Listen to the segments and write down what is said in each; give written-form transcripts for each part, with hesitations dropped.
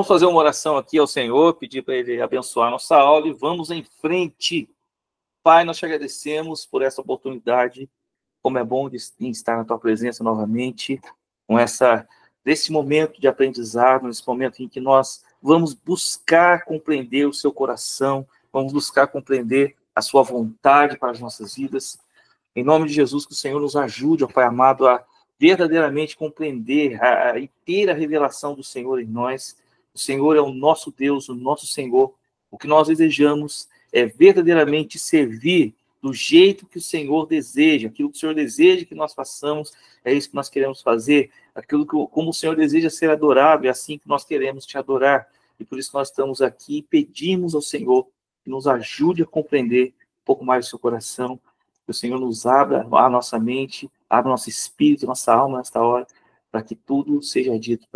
Vamos fazer uma oração aqui ao Senhor, pedir para Ele abençoar nossa aula e vamos em frente. Pai, nós te agradecemos por essa oportunidade, como é bom estar na Tua presença novamente, desse momento de aprendizado, nesse momento em que nós vamos buscar compreender o Seu coração, vamos buscar compreender a Sua vontade para as nossas vidas. Em nome de Jesus, que o Senhor nos ajude, ó Pai amado, a verdadeiramente compreender e ter a revelação do Senhor em nós. O Senhor é o nosso Deus, o nosso Senhor. O que nós desejamos é verdadeiramente servir do jeito que o Senhor deseja, aquilo que o Senhor deseja que nós façamos, é isso que nós queremos fazer, como o Senhor deseja ser adorado, é assim que nós queremos te adorar. E por isso nós estamos aqui e pedimos ao Senhor que nos ajude a compreender um pouco mais do seu coração, que o Senhor nos abra a nossa mente, abra nosso espírito, nossa alma nesta hora, para que tudo seja dito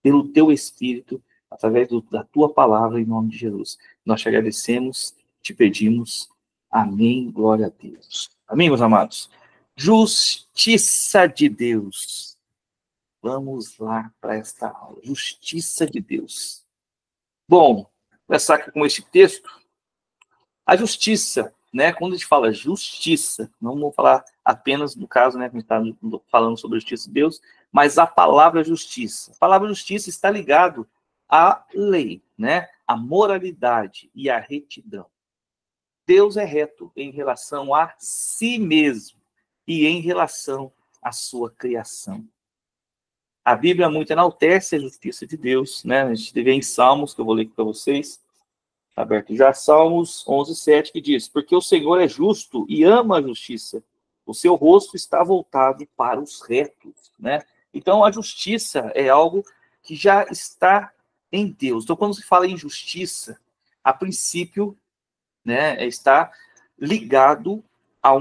pelo teu Espírito, através da tua palavra, em nome de Jesus. Nós te agradecemos, te pedimos. Amém, glória a Deus. Amém, meus amados? Justiça de Deus. Vamos lá para esta aula. Justiça de Deus. Bom, começar aqui com este texto. A justiça, né? Quando a gente fala justiça, não vou falar apenas do caso, né? Que a gente está falando sobre a justiça de Deus, mas a palavra justiça. A palavra justiça está ligado à lei, né? À moralidade e à retidão. Deus é reto em relação a si mesmo e em relação à sua criação. A Bíblia muito enaltece a justiça de Deus, né? A gente vê em Salmos, que eu vou ler aqui para vocês, tá aberto já, Salmos 11:7, que diz: porque o Senhor é justo e ama a justiça, o seu rosto está voltado para os retos, né? Então, a justiça é algo que já está em Deus. Então, quando se fala em justiça, a princípio, né, está ligado a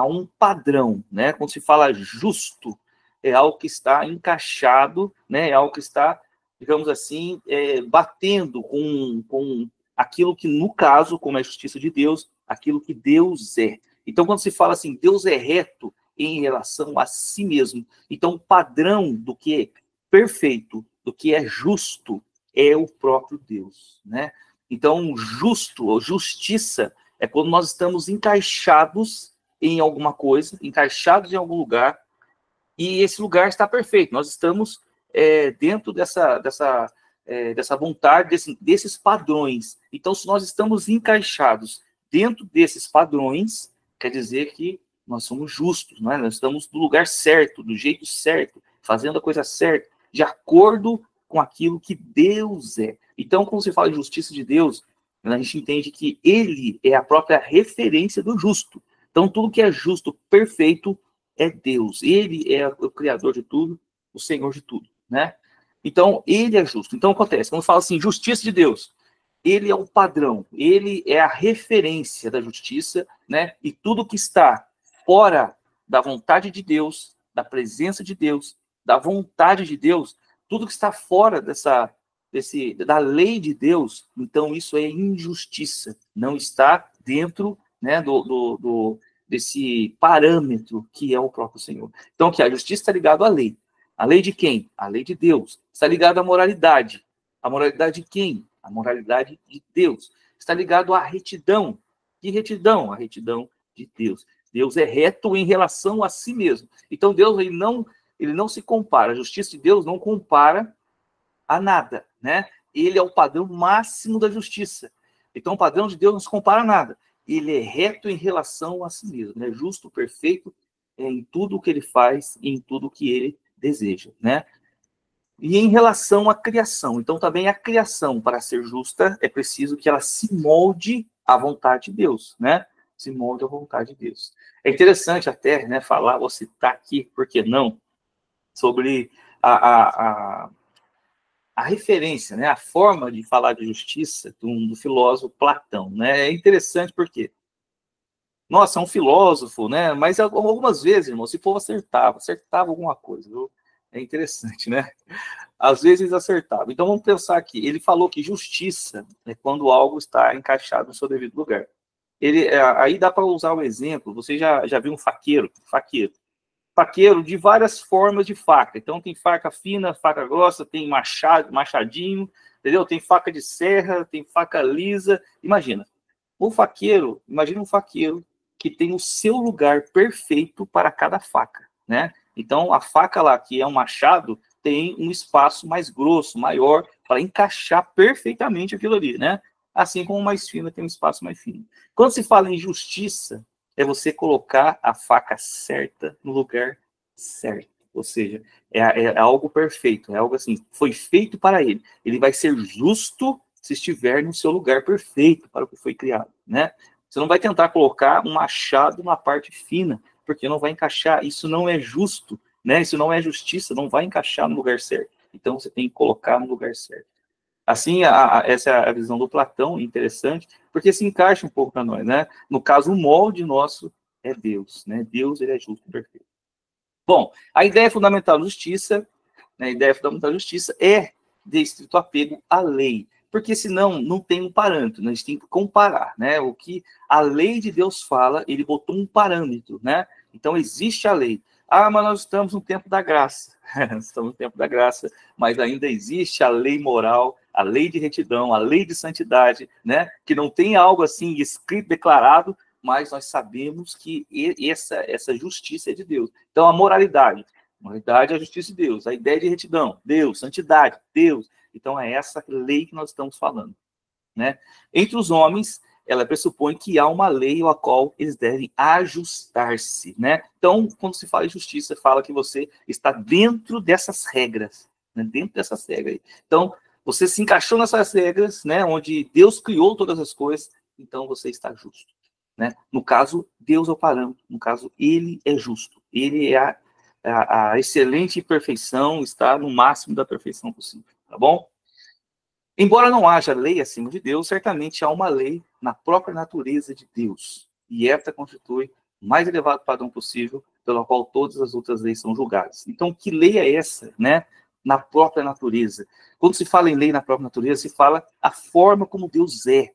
um padrão, né? Quando se fala justo, é algo que está encaixado, né? É algo que está, digamos assim, batendo com aquilo que, no caso, como é a justiça de Deus, aquilo que Deus é. Então, quando se fala assim, Deus é reto em relação a si mesmo, então o padrão do que é perfeito, do que é justo, é o próprio Deus, né? Então, justo, ou justiça, é quando nós estamos encaixados em alguma coisa, encaixados em algum lugar, e esse lugar está perfeito. Nós estamos dentro dessa vontade, desses padrões. Então, se nós estamos encaixados dentro desses padrões, quer dizer que nós somos justos, não é? Nós estamos no lugar certo, do jeito certo, fazendo a coisa certa, de acordo com aquilo que Deus é. Então, quando se fala de justiça de Deus, a gente entende que Ele é a própria referência do justo. Então, tudo que é justo, perfeito, é Deus. Ele é o Criador de tudo, o Senhor de tudo, né? Então, Ele é justo. Então, acontece, quando fala assim, justiça de Deus, Ele é o padrão, Ele é a referência da justiça, né? E tudo que está fora da vontade de Deus, da presença de Deus, da vontade de Deus, tudo que está fora da lei de Deus, então isso é injustiça, não está dentro, né, desse parâmetro que é o próprio Senhor. Então, que a justiça está ligada à lei. A lei de quem? A lei de Deus. Está ligada à moralidade. A moralidade de quem? A moralidade de Deus. Está ligado à retidão. Que retidão? A retidão de Deus. Deus é reto em relação a si mesmo. Então, Deus ele não se compara. A justiça de Deus não compara a nada, né? Ele é o padrão máximo da justiça. Então, o padrão de Deus não se compara a nada. Ele é reto em relação a si mesmo, né? Justo, perfeito em tudo o que ele faz e em tudo o que ele deseja, né? E em relação à criação, então também a criação, para ser justa, é preciso que ela se molde à vontade de Deus, né? Se molde à vontade de Deus. É interessante até, né, falar, vou citar aqui, por que não, sobre a referência, né, a forma de falar de justiça do filósofo Platão, né? É interessante porque, nossa, é um filósofo, né? Mas algumas vezes, irmão, se o povo acertava alguma coisa, viu? É interessante, né? Às vezes acertava. Então vamos pensar aqui. Ele falou que justiça é quando algo está encaixado no seu devido lugar. Aí dá para usar um exemplo. Você já viu um faqueiro? Faqueiro faqueiro de várias formas de faca. Então, tem faca fina, faca grossa, tem machadinho, entendeu? Tem faca de serra, tem faca lisa. Imagina, imagina um faqueiro que tem o seu lugar perfeito para cada faca, né? Então, a faca lá, que é um machado, tem um espaço mais grosso, maior, para encaixar perfeitamente aquilo ali, né? Assim como o mais fino tem um espaço mais fino. Quando se fala em justiça, é você colocar a faca certa no lugar certo. Ou seja, é algo perfeito, é algo assim, foi feito para ele. Ele vai ser justo se estiver no seu lugar perfeito para o que foi criado, né? Você não vai tentar colocar um machado na parte fina, porque não vai encaixar. Isso não é justo, né? Isso não é justiça, não vai encaixar no lugar certo. Então, você tem que colocar no lugar certo. Assim, essa é a visão do Platão, interessante, porque se encaixa um pouco para nós, né? No caso, o molde nosso é Deus, né? Deus, ele é justo e perfeito. Bom, a ideia fundamental da justiça, né, a ideia fundamental da justiça é de estrito apego à lei, porque senão não tem um parâmetro, né? A gente tem que comparar, né? O que a lei de Deus fala, ele botou um parâmetro, né? Então existe a lei. Ah, mas nós estamos no tempo da graça. Estamos no tempo da graça, mas ainda existe a lei moral, a lei de retidão, a lei de santidade, né? Que não tem algo assim escrito, declarado, mas nós sabemos que essa justiça é de Deus. Então, a moralidade é a justiça de Deus. A ideia de retidão, Deus. Santidade, Deus. Então, é essa lei que nós estamos falando, né? Entre os homens, ela pressupõe que há uma lei a qual eles devem ajustar-se, né? Então, quando se fala em justiça, fala que você está dentro dessas regras, né? Dentro dessas regras. Então, você se encaixou nessas regras, né? Onde Deus criou todas as coisas, então você está justo, né? No caso, Deus é o parâmetro. No caso, ele é justo. Ele é a excelente perfeição, está no máximo da perfeição possível, tá bom? Embora não haja lei acima de Deus, certamente há uma lei na própria natureza de Deus. E esta constitui o mais elevado padrão possível, pelo qual todas as outras leis são julgadas. Então, que lei é essa, né? Na própria natureza. Quando se fala em lei na própria natureza, se fala a forma como Deus é,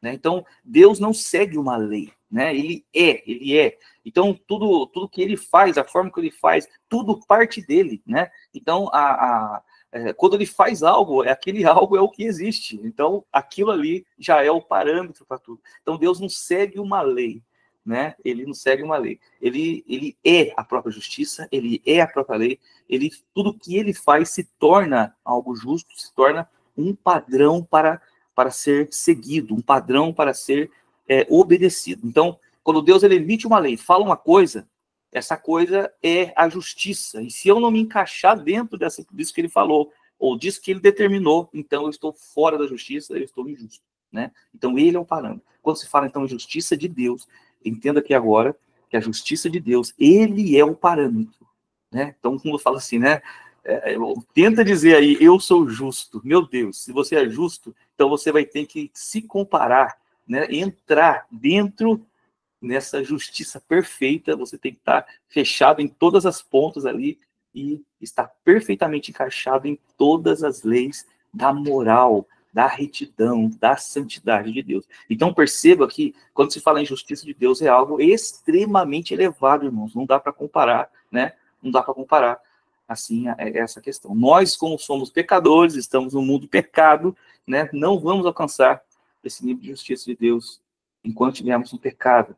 né? Então, Deus não segue uma lei, né? Ele é. Então, tudo que ele faz, a forma que ele faz, tudo parte dele, né? Então, quando ele faz algo, aquele algo é o que existe. Então, aquilo ali já é o parâmetro para tudo. Então, Deus não segue uma lei, né? Ele não segue uma lei. Ele é a própria justiça, ele é a própria lei. Tudo que ele faz se torna algo justo, se torna um padrão para ser seguido, um padrão para ser obedecido. Então, quando Deus ele emite uma lei, fala uma coisa, essa coisa é a justiça. E se eu não me encaixar dentro disso que ele falou, ou disso que ele determinou, então eu estou fora da justiça, eu estou injusto, né? Então, ele é o parâmetro. Quando se fala, então, em justiça de Deus, entenda aqui agora que a justiça de Deus, ele é o parâmetro, né? Então, quando fala assim, né? Tenta dizer aí, eu sou justo. Meu Deus, se você é justo, então você vai ter que se comparar, né? Entrar dentro nessa justiça perfeita, você tem que estar fechado em todas as pontas ali e estar perfeitamente encaixado em todas as leis da moral, da retidão, da santidade de Deus. Então perceba que quando se fala em justiça de Deus é algo extremamente elevado, irmãos. Não dá para comparar, né? Não dá para comparar assim essa questão. Nós, como somos pecadores, estamos no mundo pecado, né? Não vamos alcançar esse nível de justiça de Deus enquanto tivermos um pecado.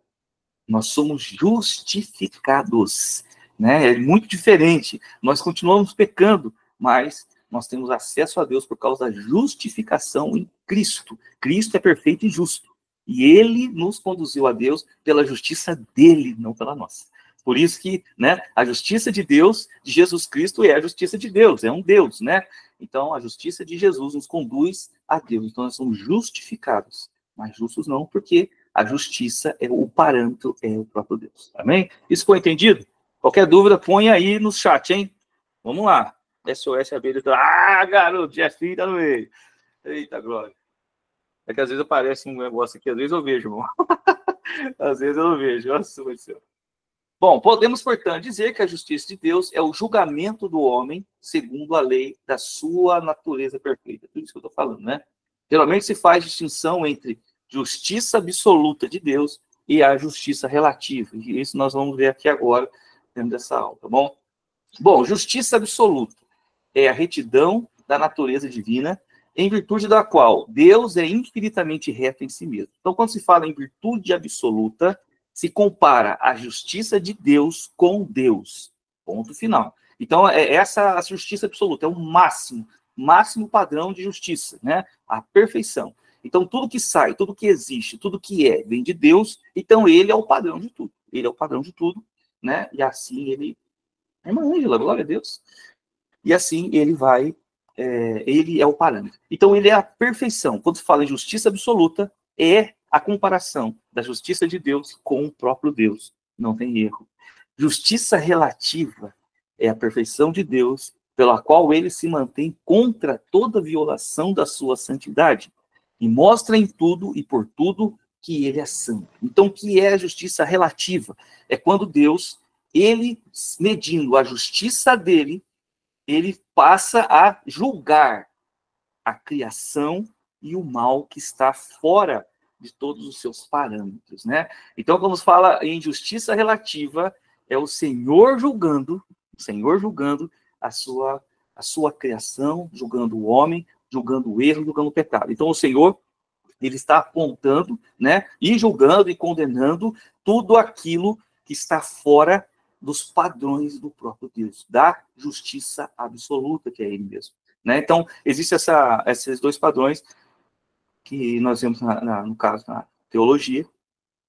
Nós somos justificados, né? É muito diferente. Nós continuamos pecando, mas nós temos acesso a Deus por causa da justificação em Cristo. Cristo é perfeito e justo. E ele nos conduziu a Deus pela justiça dele, não pela nossa. Por isso que, né, a justiça de Deus, de Jesus Cristo, é a justiça de Deus, é um Deus, né? Então, a justiça de Jesus nos conduz a Deus. Então, nós somos justificados, mas justos não, porque a justiça é o parâmetro, é o próprio Deus. Amém? Isso foi entendido? Qualquer dúvida, põe aí no chat, hein? Vamos lá. SOS Abelha. Ah, garoto, Jefinho tá no meio. Eita, glória. É que às vezes aparece um negócio aqui, às vezes eu vejo, irmão. Às vezes eu não vejo. Nossa, meu Deus. Bom, podemos, portanto, dizer que a justiça de Deus é o julgamento do homem segundo a lei da sua natureza perfeita. Tudo isso que eu estou falando, né? Geralmente se faz distinção entre justiça absoluta de Deus e a justiça relativa. E isso nós vamos ver aqui agora dentro dessa aula, tá bom? Bom, justiça absoluta é a retidão da natureza divina, em virtude da qual Deus é infinitamente reto em si mesmo. Então, quando se fala em virtude absoluta, se compara a justiça de Deus com Deus. Ponto final. Então, essa a justiça absoluta, é o máximo padrão de justiça, né? A perfeição. Então, tudo que sai, tudo que existe, tudo que é, vem de Deus, então ele é o padrão de tudo. Ele é o padrão de tudo, né? E assim ele... Irmã Ângela, glória a Deus. E assim ele vai, ele é o parâmetro. Então ele é a perfeição. Quando se fala em justiça absoluta, é a comparação da justiça de Deus com o próprio Deus. Não tem erro. Justiça relativa é a perfeição de Deus, pela qual ele se mantém contra toda violação da sua santidade, e mostra em tudo e por tudo que ele é santo. Então, o que é a justiça relativa? É quando Deus, ele, medindo a justiça dele, ele passa a julgar a criação e o mal que está fora de todos os seus parâmetros, né? Então, quando se fala em justiça relativa, é o Senhor julgando a sua criação, julgando o homem, julgando o erro, julgando o pecado. Então, o Senhor, ele está apontando, né, e julgando e condenando tudo aquilo que está fora dos padrões do próprio Deus, da justiça absoluta, que é ele mesmo, né? Então, existem esses dois padrões que nós vemos, no caso, na teologia,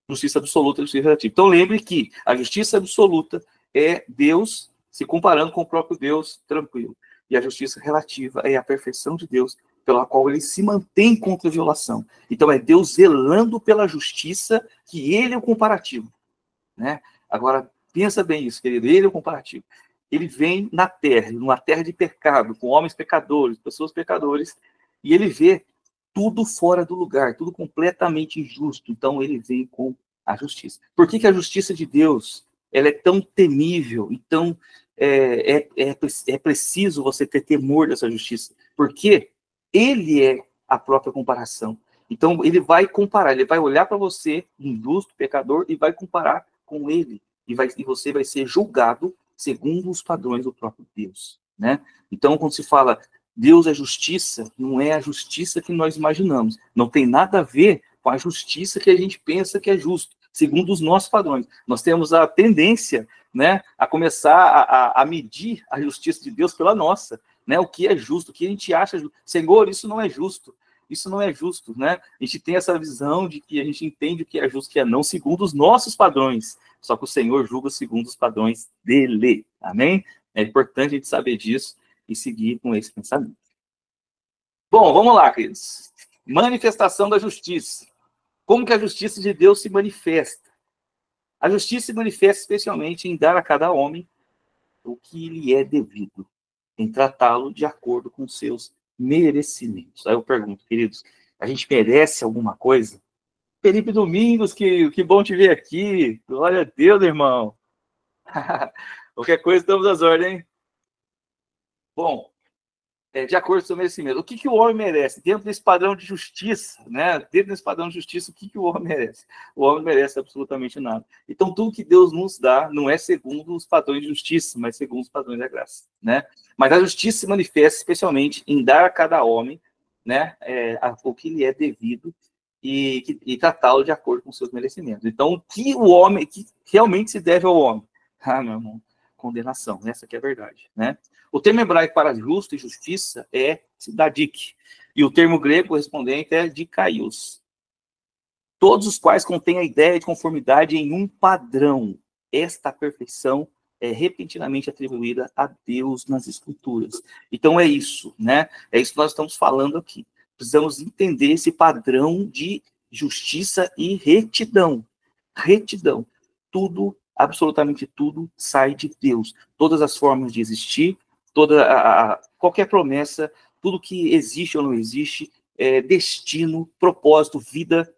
justiça absoluta e justiça relativa. Então, lembre que a justiça absoluta é Deus se comparando com o próprio Deus tranquilo, e a justiça relativa é a perfeição de Deus, pela qual ele se mantém contra a violação. Então, é Deus zelando pela justiça, que ele é o comparativo, né? Agora, pensa bem isso, querido, ele é o comparativo. Ele vem na terra, numa terra de pecado, com homens pecadores, pessoas pecadores, e ele vê tudo fora do lugar, tudo completamente injusto. Então, ele vem com a justiça. Por que a justiça de Deus ela é tão temível e tão... É preciso você ter temor dessa justiça? Porque ele é a própria comparação. Então, ele vai comparar, ele vai olhar para você, injusto, pecador, e vai comparar com ele. E você vai ser julgado segundo os padrões do próprio Deus, né? Então, quando se fala Deus é justiça, não é a justiça que nós imaginamos. Não tem nada a ver com a justiça que a gente pensa que é justo, segundo os nossos padrões. Nós temos a tendência, né, a começar a medir a justiça de Deus pela nossa, né? O que é justo, o que a gente acha justo. Senhor, isso não é justo. Isso não é justo, né? A gente tem essa visão de que a gente entende o que é justo e o que é não, segundo os nossos padrões. Só que o Senhor julga segundo os padrões dele. Amém? É importante a gente saber disso e seguir com esse pensamento. Bom, vamos lá, queridos. Manifestação da justiça. Como que a justiça de Deus se manifesta? A justiça se manifesta especialmente em dar a cada homem o que lhe é devido, em tratá-lo de acordo com seus merecimentos. Aí eu pergunto, queridos, a gente merece alguma coisa? Felipe Domingos, que bom te ver aqui. Glória a Deus, irmão. Qualquer coisa, estamos às ordens, hein? Bom, de acordo com o seu merecimento. O que o homem merece? Dentro desse padrão de justiça, né? Dentro desse padrão de justiça, o que o homem merece? O homem merece absolutamente nada. Então, tudo que Deus nos dá não é segundo os padrões de justiça, mas segundo os padrões da graça, né? Mas a justiça se manifesta especialmente em dar a cada homem, né, o que lhe é devido e tratá-lo de acordo com seus merecimentos. Então, o que realmente se deve ao homem? Ah, meu irmão, condenação. Essa que é a verdade, né? O termo hebraico para justo e justiça é tzadik, e o termo grego correspondente é dikaios, todos os quais contêm a ideia de conformidade em um padrão. Esta perfeição é repentinamente atribuída a Deus nas Escrituras. Então é isso, né? É isso que nós estamos falando aqui. Precisamos entender esse padrão de justiça e retidão. Retidão. Tudo, absolutamente tudo, sai de Deus. Todas as formas de existir, qualquer promessa, tudo que existe ou não existe, destino, propósito, vida,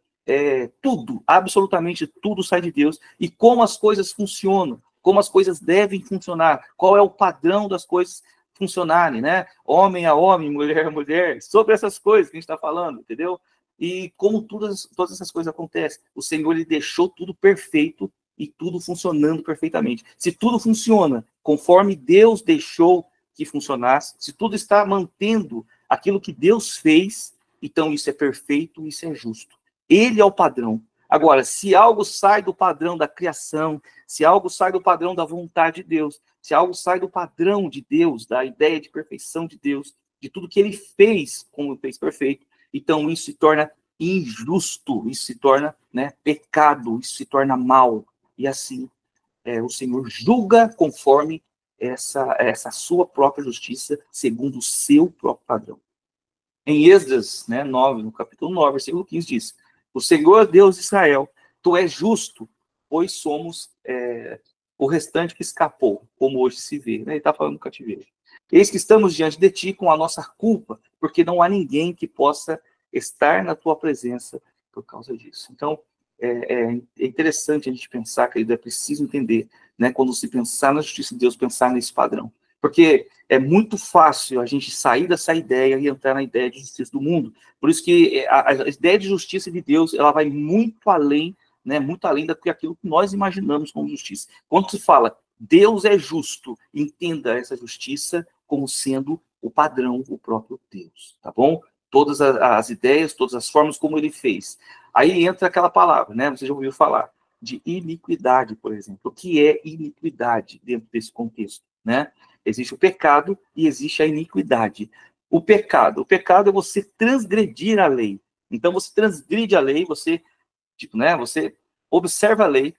tudo, absolutamente tudo sai de Deus. E como as coisas funcionam, como as coisas devem funcionar, qual é o padrão das coisas funcionarem, né? Homem a homem, mulher a mulher, sobre essas coisas que a gente está falando, entendeu? E como todas essas coisas acontecem, o Senhor ele deixou tudo perfeito e tudo funcionando perfeitamente. Se tudo funciona conforme Deus deixou que funcionasse, se tudo está mantendo aquilo que Deus fez, então isso é perfeito, isso é justo. Ele é o padrão. Agora, se algo sai do padrão da criação, se algo sai do padrão da vontade de Deus, se algo sai do padrão de Deus, da ideia de perfeição de Deus, de tudo que ele fez como fez perfeito, então isso se torna injusto, isso se torna, né, pecado, isso se torna mal. E assim, o Senhor julga conforme essa sua própria justiça, segundo o seu próprio padrão. Em Esdras, né, 9, no capítulo 9, versículo 15, diz: o Senhor Deus de Israel, tu és justo, pois somos o restante que escapou, como hoje se vê. Ele está falando do cativeiro. Eis que estamos diante de ti com a nossa culpa, porque não há ninguém que possa estar na tua presença por causa disso. Então, é interessante a gente pensar, querido, é preciso entender, né, quando se pensar na justiça de Deus, pensar nesse padrão. Porque é muito fácil a gente sair dessa ideia e entrar na ideia de justiça do mundo. Por isso que a ideia de justiça de Deus, ela vai muito além, né, muito além daquilo que nós imaginamos como justiça. Quando se fala Deus é justo, entenda essa justiça como sendo o padrão, o próprio Deus, tá bom? Todas as ideias, todas as formas como ele fez. Aí entra aquela palavra, né? Você já ouviu falar de iniquidade, por exemplo. O que é iniquidade dentro desse contexto, né? Existe o pecado e existe a iniquidade. O pecado é você transgredir a lei. Então você transgride a lei, você, né? Você observa a lei,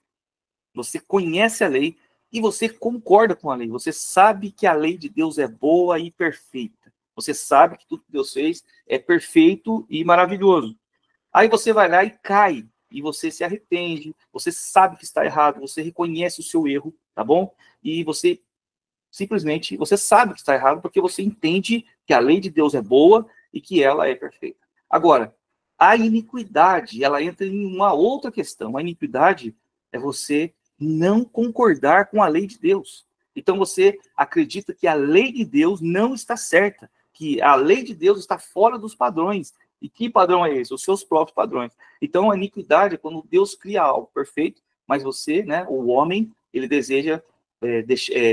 você conhece a lei e você concorda com a lei. Você sabe que a lei de Deus é boa e perfeita. Você sabe que tudo que Deus fez é perfeito e maravilhoso. Aí você vai lá e cai, e você se arrepende, você sabe que está errado, você reconhece o seu erro, tá bom? E você simplesmente, você sabe que está errado porque você entende que a lei de Deus é boa e que ela é perfeita. Agora, a iniquidade, ela entra em uma outra questão. A iniquidade é você não concordar com a lei de Deus. Então você acredita que a lei de Deus não está certa, que a lei de Deus está fora dos padrões. E que padrão é esse? Os seus próprios padrões. Então a iniquidade é quando Deus cria algo perfeito, mas você, né, o homem, ele deseja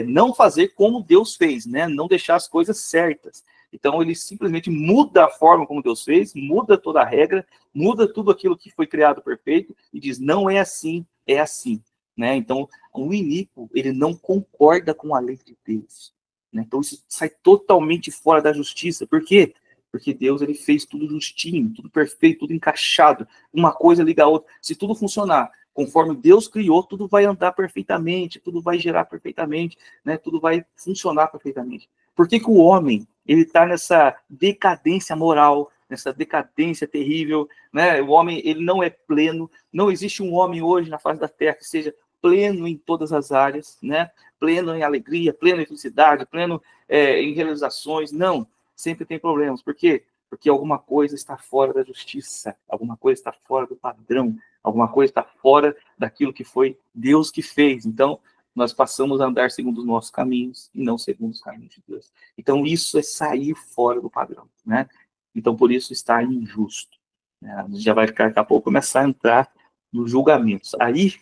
não fazer como Deus fez, né? Não deixar as coisas certas. Então ele simplesmente muda a forma como Deus fez, muda toda a regra, muda tudo aquilo que foi criado perfeito e diz, não é assim, é assim. Né? Então o iníquo, ele não concorda com a lei de Deus. Né? Então isso sai totalmente fora da justiça. Por quê? Porque Deus, ele fez tudo justinho, tudo perfeito, tudo encaixado. Uma coisa liga a outra. Se tudo funcionar conforme Deus criou, tudo vai andar perfeitamente, tudo vai gerar perfeitamente, né? Tudo vai funcionar perfeitamente. Por que o homem, ele está nessa decadência moral, nessa decadência terrível, né? O homem, ele não é pleno. Não existe um homem hoje na face da terra que seja pleno em todas as áreas, né? Pleno em alegria, pleno em felicidade, pleno em realizações. Não, sempre tem problemas. Por quê? Porque alguma coisa está fora da justiça, alguma coisa está fora do padrão, alguma coisa está fora daquilo que foi Deus que fez. Então, nós passamos a andar segundo os nossos caminhos e não segundo os caminhos de Deus. Então, isso é sair fora do padrão, né? Então, por isso está injusto. A gente já vai daqui a pouco começar a entrar nos julgamentos. Aí,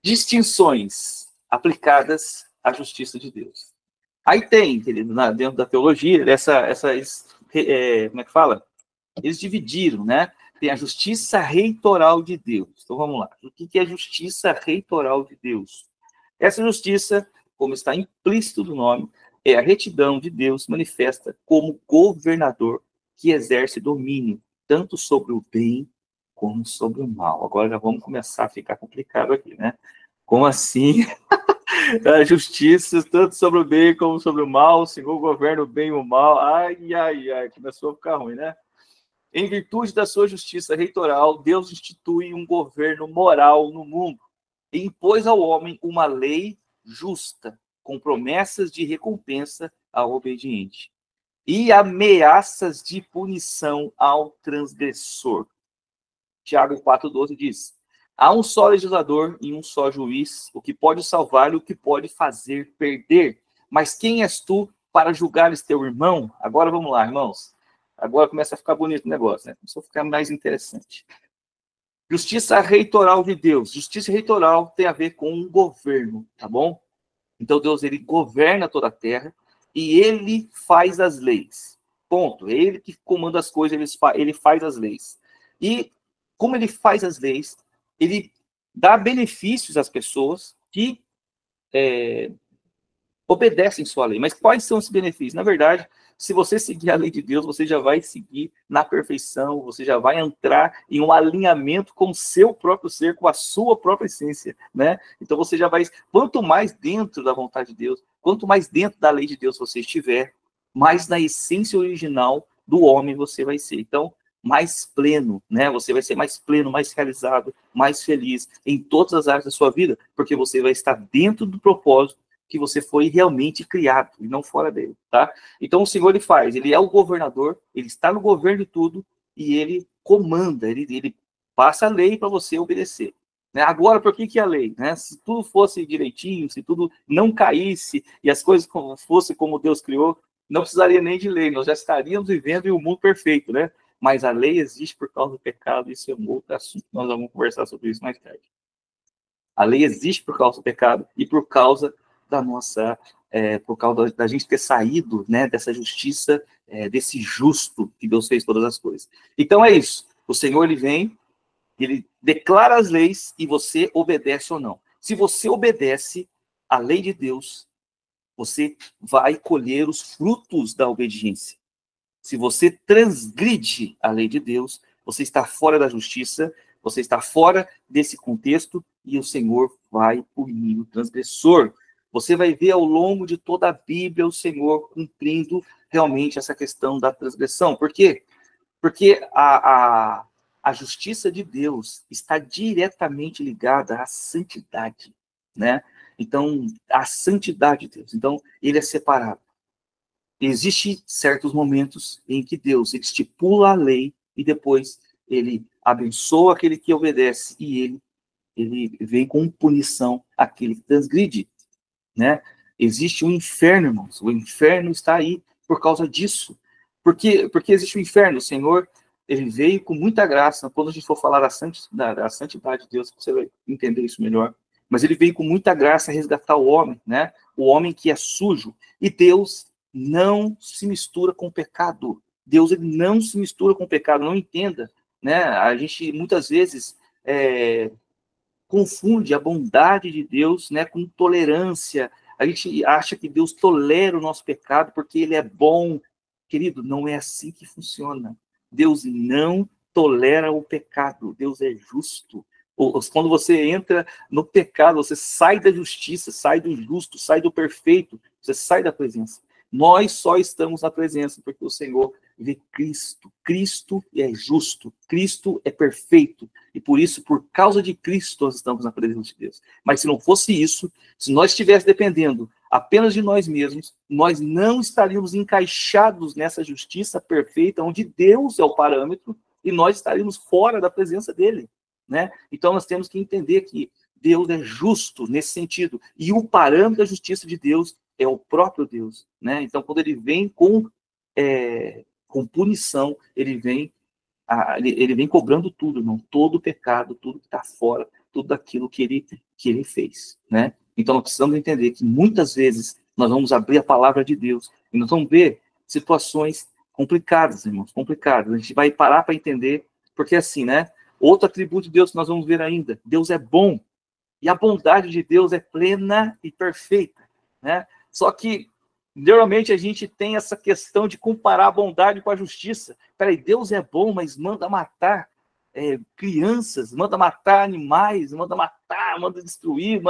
distinções aplicadas à justiça de Deus. Aí tem, querido, dentro da teologia, como é que fala? Eles dividiram, né? Tem a justiça reitoral de Deus. Então vamos lá. O que é a justiça reitoral de Deus? Essa justiça, como está implícito no nome, é a retidão de Deus manifesta como governador que exerce domínio tanto sobre o bem como sobre o mal. Agora já vamos começar a ficar complicado aqui, né? Como assim? A justiça, tanto sobre o bem como sobre o mal, o Senhor governa o bem e o mal. Ai, ai, ai, começou a ficar ruim, né? Em virtude da sua justiça reitoral, Deus institui um governo moral no mundo e impôs ao homem uma lei justa, com promessas de recompensa ao obediente e ameaças de punição ao transgressor. Tiago 4,12 diz: há um só legislador e um só juiz, o que pode salvar e o que pode fazer perder. Mas quem és tu para julgares teu irmão? Agora vamos lá, irmãos. Agora começa a ficar bonito o negócio, né? Começou a ficar mais interessante. Justiça reitoral de Deus. Justiça reitoral tem a ver com um governo, tá bom? Então Deus, ele governa toda a terra e ele faz as leis. Ponto. É ele que comanda as coisas, ele faz as leis. E como ele faz as leis, ele dá benefícios às pessoas que obedecem sua lei. Mas quais são esses benefícios? Na verdade, se você seguir a lei de Deus, você já vai seguir na perfeição, você já vai entrar em um alinhamento com o seu próprio ser, com a sua própria essência, né? Então você já vai, quanto mais dentro da vontade de Deus, quanto mais dentro da lei de Deus você estiver, mais na essência original do homem você vai ser. Então, mais pleno, né? Você vai ser mais pleno, mais realizado, mais feliz em todas as áreas da sua vida, porque você vai estar dentro do propósito que você foi realmente criado, e não fora dele, tá? Então o Senhor, ele faz, ele é o governador, ele está no governo de tudo, e ele comanda, ele passa a lei para você obedecer. Né? Agora, por que a lei? Né? Se tudo fosse direitinho, se tudo não caísse, e as coisas fossem como Deus criou, não precisaria nem de lei, nós já estaríamos vivendo em um mundo perfeito, né? Mas a lei existe por causa do pecado, isso é um outro assunto, nós vamos conversar sobre isso mais tarde. A lei existe por causa do pecado e por causa da nossa, por causa da gente ter saído, né, dessa justiça, desse justo que Deus fez todas as coisas. Então é isso. O Senhor, ele vem, ele declara as leis e você obedece ou não. Se você obedece à lei de Deus, você vai colher os frutos da obediência. Se você transgride a lei de Deus, você está fora da justiça, você está fora desse contexto e o Senhor vai punir o transgressor. Você vai ver ao longo de toda a Bíblia o Senhor cumprindo realmente essa questão da transgressão. Por quê? Porque a justiça de Deus está diretamente ligada à santidade, né? Então, a santidade de Deus. Então, ele é separado. Existem certos momentos em que Deus ele estipula a lei e depois ele abençoa aquele que obedece e ele vem com punição àquele que transgride. Né? Existe um inferno, irmãos. O inferno está aí por causa disso. Porque existe o inferno. O Senhor, ele veio com muita graça. Quando a gente for falar da santidade de Deus, você vai entender isso melhor. Mas ele veio com muita graça resgatar o homem, né? O homem que é sujo. E Deus não se mistura com o pecado. Deus, ele não se mistura com o pecado. Não entenda, né? A gente muitas vezes confunde a bondade de Deus, né, com tolerância. A gente acha que Deus tolera o nosso pecado porque ele é bom. Querido, não é assim que funciona. Deus não tolera o pecado. Deus é justo. Quando você entra no pecado, você sai da justiça, sai do justo, sai do perfeito, você sai da presença. Nós só estamos na presença porque o Senhor vê Cristo. Cristo é justo, Cristo é perfeito. E por isso, por causa de Cristo, nós estamos na presença de Deus. Mas se não fosse isso, se nós estivéssemos dependendo apenas de nós mesmos, nós não estaríamos encaixados nessa justiça perfeita, onde Deus é o parâmetro, e nós estaríamos fora da presença dele. Né? Então nós temos que entender que Deus é justo nesse sentido. E o parâmetro da justiça de Deus é o próprio Deus. Né? Então quando ele vem com punição, ele vem cobrando tudo, irmão, todo o pecado, tudo que está fora, tudo aquilo que ele fez, né? Então nós precisamos entender que muitas vezes nós vamos abrir a palavra de Deus e nós vamos ver situações complicadas, irmãos, complicadas. A gente vai parar para entender, porque assim, né? Outro atributo de Deus que nós vamos ver ainda, Deus é bom e a bondade de Deus é plena e perfeita, né? Só que geralmente a gente tem essa questão de comparar a bondade com a justiça. Peraí, Deus é bom, mas manda matar crianças, manda matar animais, manda matar, manda destruir,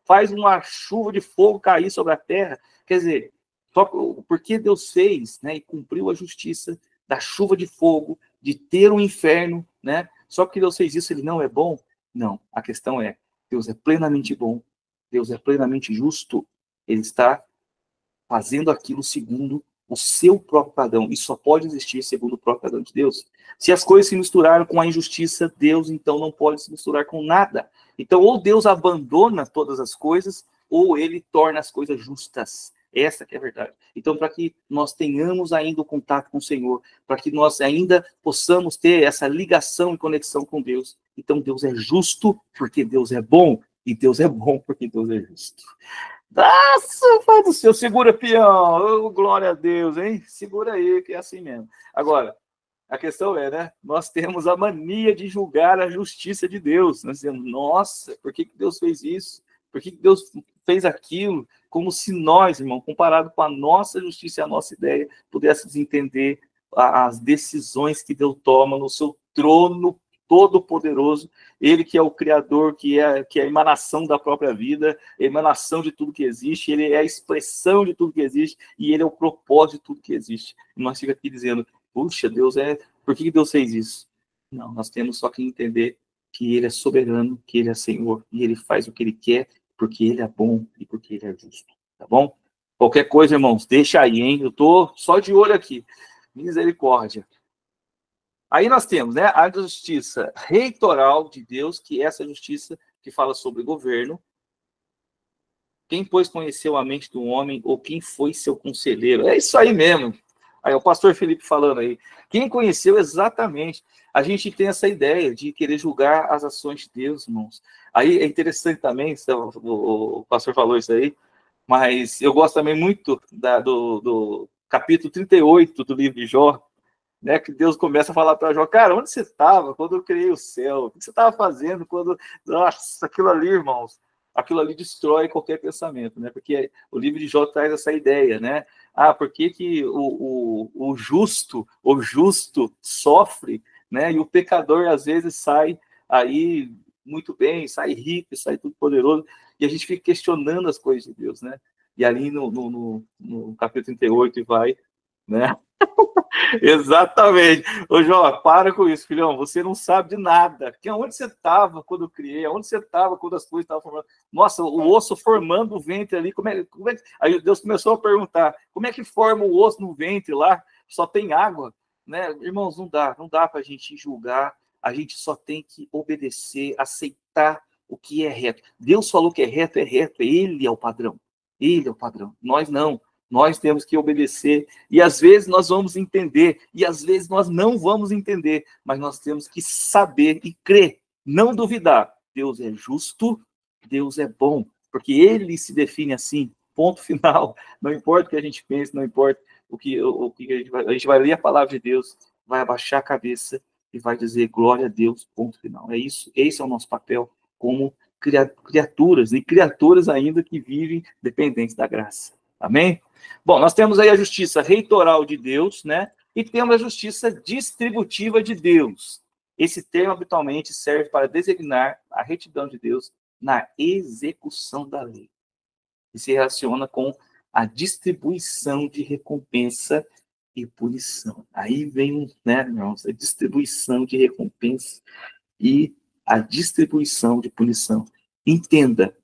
faz uma chuva de fogo cair sobre a terra. Quer dizer, só porque Deus fez, né, e cumpriu a justiça da chuva de fogo, de ter um inferno, né? Só que Deus fez isso, ele não é bom? Não, a questão é, Deus é plenamente bom, Deus é plenamente justo, ele está fazendo aquilo segundo o seu próprio padrão, e só pode existir segundo o próprio padrão de Deus. Se as coisas se misturaram com a injustiça, Deus então não pode se misturar com nada. Então ou Deus abandona todas as coisas, ou ele torna as coisas justas. Essa que é a verdade. Então, para que nós tenhamos ainda o contato com o Senhor, para que nós ainda possamos ter essa ligação e conexão com Deus, então Deus é justo porque Deus é bom, e Deus é bom porque Deus é justo. Nossa, pai do céu, segura, peão. Oh, glória a Deus, hein? Segura aí, que é assim mesmo. Agora, a questão é, né? Nós temos a mania de julgar a justiça de Deus. Nós dizemos, nossa, por que Deus fez isso? Por que Deus fez aquilo? Como se nós, irmão, comparado com a nossa justiça e a nossa ideia, pudéssemos entender as decisões que Deus toma no seu trono todo-poderoso, ele que é o Criador, que é a emanação da própria vida, a emanação de tudo que existe, ele é a expressão de tudo que existe, e ele é o propósito de tudo que existe. E nós ficamos aqui dizendo, puxa, por que Deus fez isso? Não, nós temos só que entender que ele é soberano, que ele é Senhor, e ele faz o que ele quer, porque ele é bom e porque ele é justo, tá bom? Qualquer coisa, irmãos, deixa aí, hein? Eu tô só de olho aqui. Misericórdia. Aí nós temos, né, a justiça reitoral de Deus, que é essa justiça que fala sobre governo. Quem, pois, conheceu a mente do homem, ou quem foi seu conselheiro? É isso aí mesmo. Aí o pastor Felipe falando aí. Quem conheceu exatamente? A gente tem essa ideia de querer julgar as ações de Deus, irmãos. Aí é interessante também, o pastor falou isso aí, mas eu gosto também muito do capítulo 38 do livro de Jó, né, que Deus começa a falar para Jó, cara, onde você estava quando eu criei o céu? O que você estava fazendo quando... Nossa, aquilo ali, irmãos, aquilo ali destrói qualquer pensamento, né? Porque o livro de Jó traz essa ideia, né? Ah, por que o justo sofre, né? E o pecador, às vezes, sai aí muito bem, sai rico, sai tudo poderoso, e a gente fica questionando as coisas de Deus, né? E ali no capítulo 38 vai, né? Exatamente. Ô, Jó, para com isso, filhão. Você não sabe de nada. Onde você estava quando eu criei? Onde você estava quando as coisas estavam formando? Nossa, o osso formando o ventre ali. Como é... Aí Deus começou a perguntar: como é que forma o osso no ventre lá? Só tem água, né? Irmãos, não dá para a gente julgar. A gente só tem que obedecer, aceitar o que é reto. Deus falou que é reto. Ele é o padrão. Ele é o padrão. Nós não. Nós temos que obedecer, e às vezes nós vamos entender, e às vezes nós não vamos entender, mas nós temos que saber e crer, não duvidar. Deus é justo, Deus é bom, porque ele se define assim, ponto final. Não importa o que a gente pense, não importa o que a gente vai ler a palavra de Deus, vai abaixar a cabeça e vai dizer glória a Deus, ponto final. É isso, esse é o nosso papel como criaturas, e criaturas ainda que vivem dependentes da graça. Amém? Bom, nós temos aí a justiça reitoral de Deus, né? E temos a justiça distributiva de Deus. Esse termo habitualmente serve para designar a retidão de Deus na execução da lei. E se relaciona com a distribuição de recompensa e punição. Aí vem, né, irmãos, a distribuição de recompensa e a distribuição de punição. Entenda,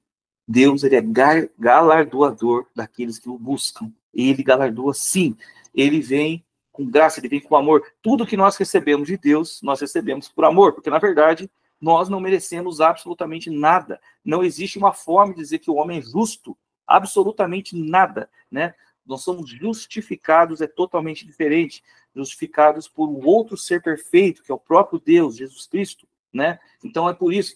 Deus, ele é galardoador daqueles que o buscam. Ele galardoa, sim. Ele vem com graça, ele vem com amor. Tudo que nós recebemos de Deus, nós recebemos por amor, porque, na verdade, nós não merecemos absolutamente nada. Não existe uma forma de dizer que o homem é justo. Absolutamente nada, né? Nós somos justificados, é totalmente diferente. Justificados por um outro ser perfeito, que é o próprio Deus, Jesus Cristo, né? Então é por isso,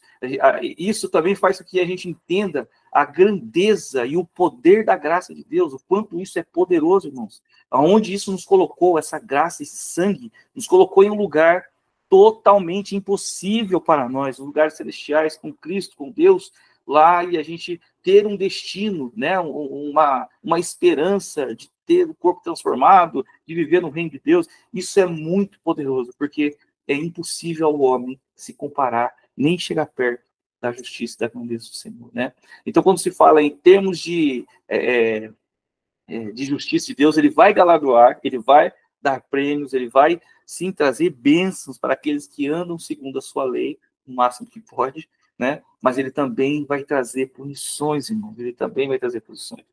isso também faz com que a gente entenda a grandeza e o poder da graça de Deus, o quanto isso é poderoso, irmãos. Aonde isso nos colocou, essa graça, esse sangue, nos colocou em um lugar totalmente impossível para nós, lugares celestiais, com Cristo, com Deus, lá, e a gente ter um destino, né, uma esperança de ter o corpo transformado, de viver no reino de Deus. Isso é muito poderoso, porque é impossível ao homem se comparar, nem chegar perto da justiça e da grandeza do Senhor, né? Então, quando se fala em termos de justiça de Deus, ele vai galardoar, ele vai dar prêmios, ele vai, sim, trazer bênçãos para aqueles que andam segundo a sua lei, o máximo que pode, né? Mas ele também vai trazer punições, irmãos, ele também vai trazer punições.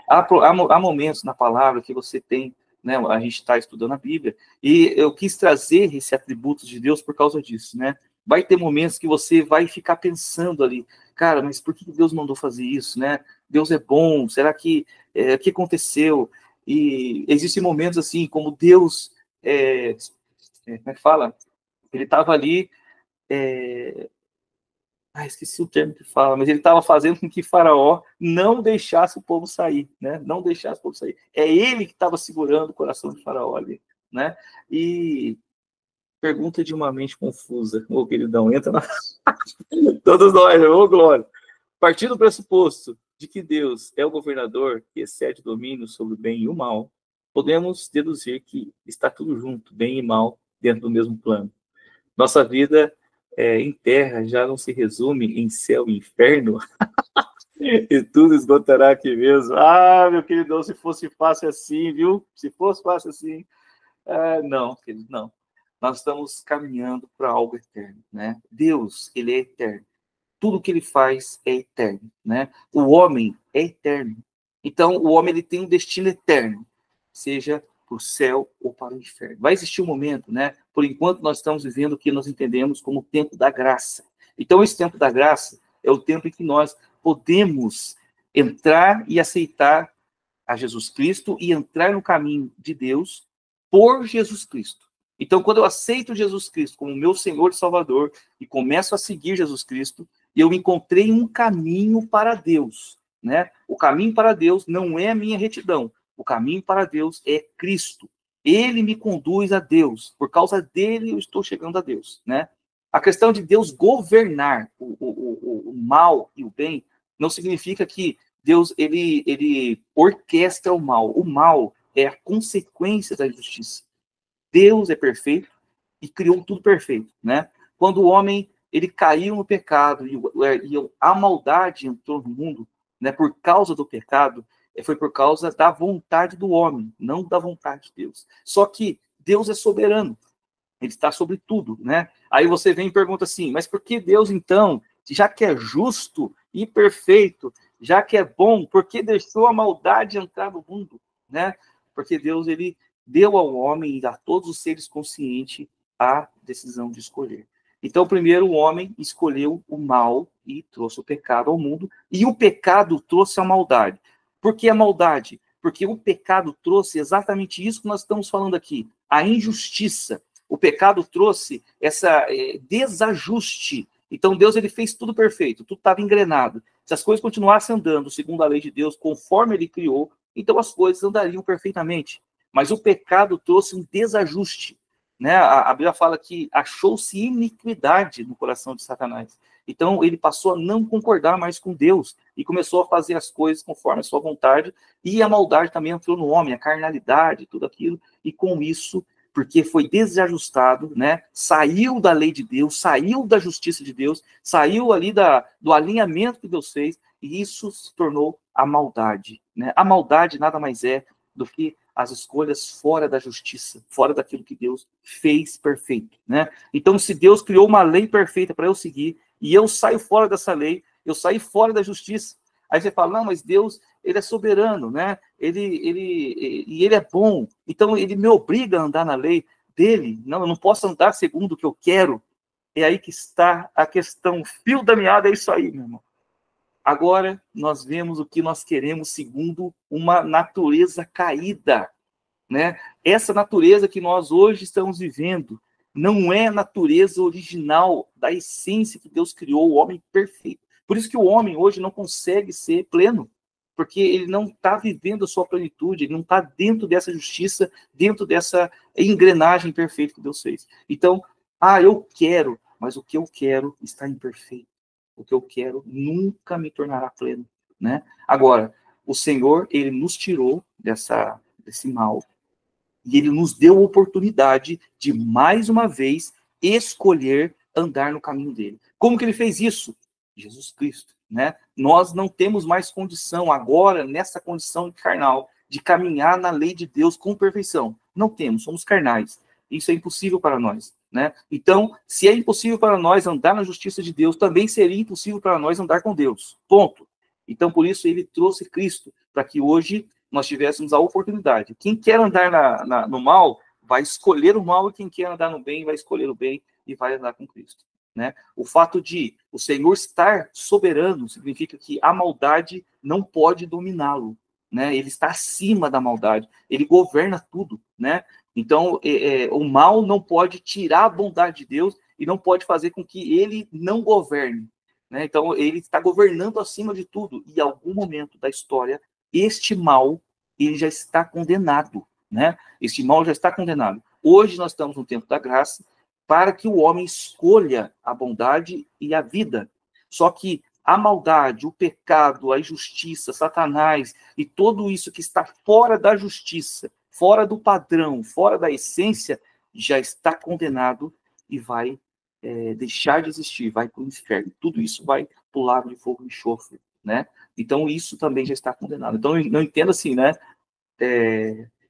Há momentos na palavra que você tem, né, a gente está estudando a Bíblia, e eu quis trazer esse atributo de Deus por causa disso, né? Vai ter momentos que você vai ficar pensando ali, cara, mas por que Deus mandou fazer isso, né? Deus é bom, será que, o que aconteceu? E existem momentos assim, como Deus, como é que fala? Ele estava ali, esqueci o termo que fala, mas ele estava fazendo com que Faraó não deixasse o povo sair, né? Não deixasse o povo sair. É ele que estava segurando o coração de Faraó ali, né? E pergunta de uma mente confusa, ô queridão, entra na... Todos nós, ô glória. Partindo do pressuposto de que Deus é o governador que excede o domínio sobre o bem e o mal, podemos deduzir que está tudo junto, bem e mal, dentro do mesmo plano. Nossa vida em terra já não se resume em céu e inferno, e tudo esgotará aqui mesmo. Ah, meu queridão, se fosse fácil assim, viu? Se fosse fácil assim. Não, querido, não. Nós estamos caminhando para algo eterno, né? Deus, ele é eterno. Tudo que ele faz é eterno, né? O homem é eterno. Então, o homem ele tem um destino eterno, seja para o céu ou para o inferno. Vai existir um momento, né? Por enquanto, nós estamos vivendo o que nós entendemos como o tempo da graça. Então, esse tempo da graça é o tempo em que nós podemos entrar e aceitar a Jesus Cristo e entrar no caminho de Deus por Jesus Cristo. Então, quando eu aceito Jesus Cristo como meu Senhor e Salvador e começo a seguir Jesus Cristo, eu encontrei um caminho para Deus, né? O caminho para Deus não é a minha retidão. O caminho para Deus é Cristo. Ele me conduz a Deus. Por causa dele, eu estou chegando a Deus, né? A questão de Deus governar o mal e o bem não significa que Deus ele orquestra o mal. O mal é a consequência da injustiça. Deus é perfeito e criou tudo perfeito, né? Quando o homem ele caiu no pecado e a maldade entrou no mundo, né? Por causa do pecado, foi por causa da vontade do homem, não da vontade de Deus. Só que Deus é soberano, ele está sobre tudo, né? Aí você vem e pergunta assim, mas por que Deus então, já que é justo e perfeito, já que é bom, por que deixou a maldade entrar no mundo, né? Porque Deus ele deu ao homem e a todos os seres conscientes a decisão de escolher. Então, primeiro o homem escolheu o mal e trouxe o pecado ao mundo, e o pecado trouxe a maldade. Por que a maldade? Porque o pecado trouxe exatamente isso que nós estamos falando aqui, a injustiça. O pecado trouxe essa desajuste. Então, Deus ele fez tudo perfeito, tudo estava engrenado. Se as coisas continuassem andando segundo a lei de Deus, conforme ele criou, então as coisas andariam perfeitamente. Mas o pecado trouxe um desajuste, né? A Bíblia fala que achou-se iniquidade no coração de Satanás. Então, ele passou a não concordar mais com Deus e começou a fazer as coisas conforme a sua vontade, e a maldade também entrou no homem, a carnalidade, tudo aquilo, e com isso, porque foi desajustado, né? Saiu da lei de Deus, saiu da justiça de Deus, saiu ali do alinhamento que Deus fez, e isso se tornou a maldade, né? A maldade nada mais é do que as escolhas fora da justiça, fora daquilo que Deus fez perfeito, né? Então, se Deus criou uma lei perfeita para eu seguir, e eu saio fora dessa lei, eu saio fora da justiça, aí você fala, não, mas Deus, ele é soberano, né? Ele é bom, então ele me obriga a andar na lei dele, não, eu não posso andar segundo o que eu quero. É aí que está a questão, o fio da meada é isso aí, meu irmão. Agora, nós vemos o que nós queremos segundo uma natureza caída, né? Essa natureza que nós hoje estamos vivendo não é a natureza original da essência que Deus criou, o homem perfeito. Por isso que o homem hoje não consegue ser pleno, porque ele não está vivendo a sua plenitude, ele não está dentro dessa justiça, dentro dessa engrenagem perfeita que Deus fez. Então, eu quero, mas o que eu quero está imperfeito. O que eu quero nunca me tornará pleno, né? Agora, o Senhor, ele nos tirou desse mal, e ele nos deu a oportunidade de, mais uma vez, escolher andar no caminho dele. Como que ele fez isso? Jesus Cristo, né? Nós não temos mais condição, agora, nessa condição carnal, de caminhar na lei de Deus com perfeição. Não temos, somos carnais. Isso é impossível para nós, né? Então, se é impossível para nós andar na justiça de Deus, também seria impossível para nós andar com Deus. Ponto. Então, por isso, ele trouxe Cristo, para que hoje nós tivéssemos a oportunidade. Quem quer andar no mal, vai escolher o mal, e quem quer andar no bem, vai escolher o bem e vai andar com Cristo. né? O fato de o Senhor estar soberano significa que a maldade não pode dominá-lo, né? Ele está acima da maldade, ele governa tudo, né? Então, o mal não pode tirar a bondade de Deus e não pode fazer com que ele não governe, né? Então, ele está governando acima de tudo. E em algum momento da história, este mal, ele já está condenado, né? Este mal já está condenado. Hoje nós estamos no tempo da graça para que o homem escolha a bondade e a vida. Só que a maldade, o pecado, a injustiça, Satanás e tudo isso que está fora da justiça, fora do padrão, fora da essência, já está condenado e vai deixar de existir, vai para o inferno. Tudo isso vai para o lago de fogo e enxofre, né? Então, isso também já está condenado. Então, não entenda assim, né?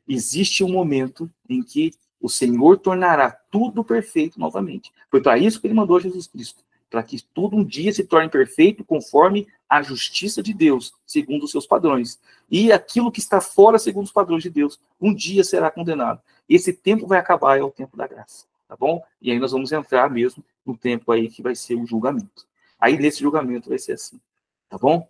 Existe um momento em que o Senhor tornará tudo perfeito novamente. Foi para isso que ele mandou Jesus Cristo, para que tudo um dia se torne perfeito conforme a justiça de Deus, segundo os seus padrões. E aquilo que está fora, segundo os padrões de Deus, um dia será condenado. Esse tempo vai acabar, é o tempo da graça, tá bom? E aí nós vamos entrar mesmo no tempo aí que vai ser o julgamento. Aí nesse julgamento vai ser assim, tá bom?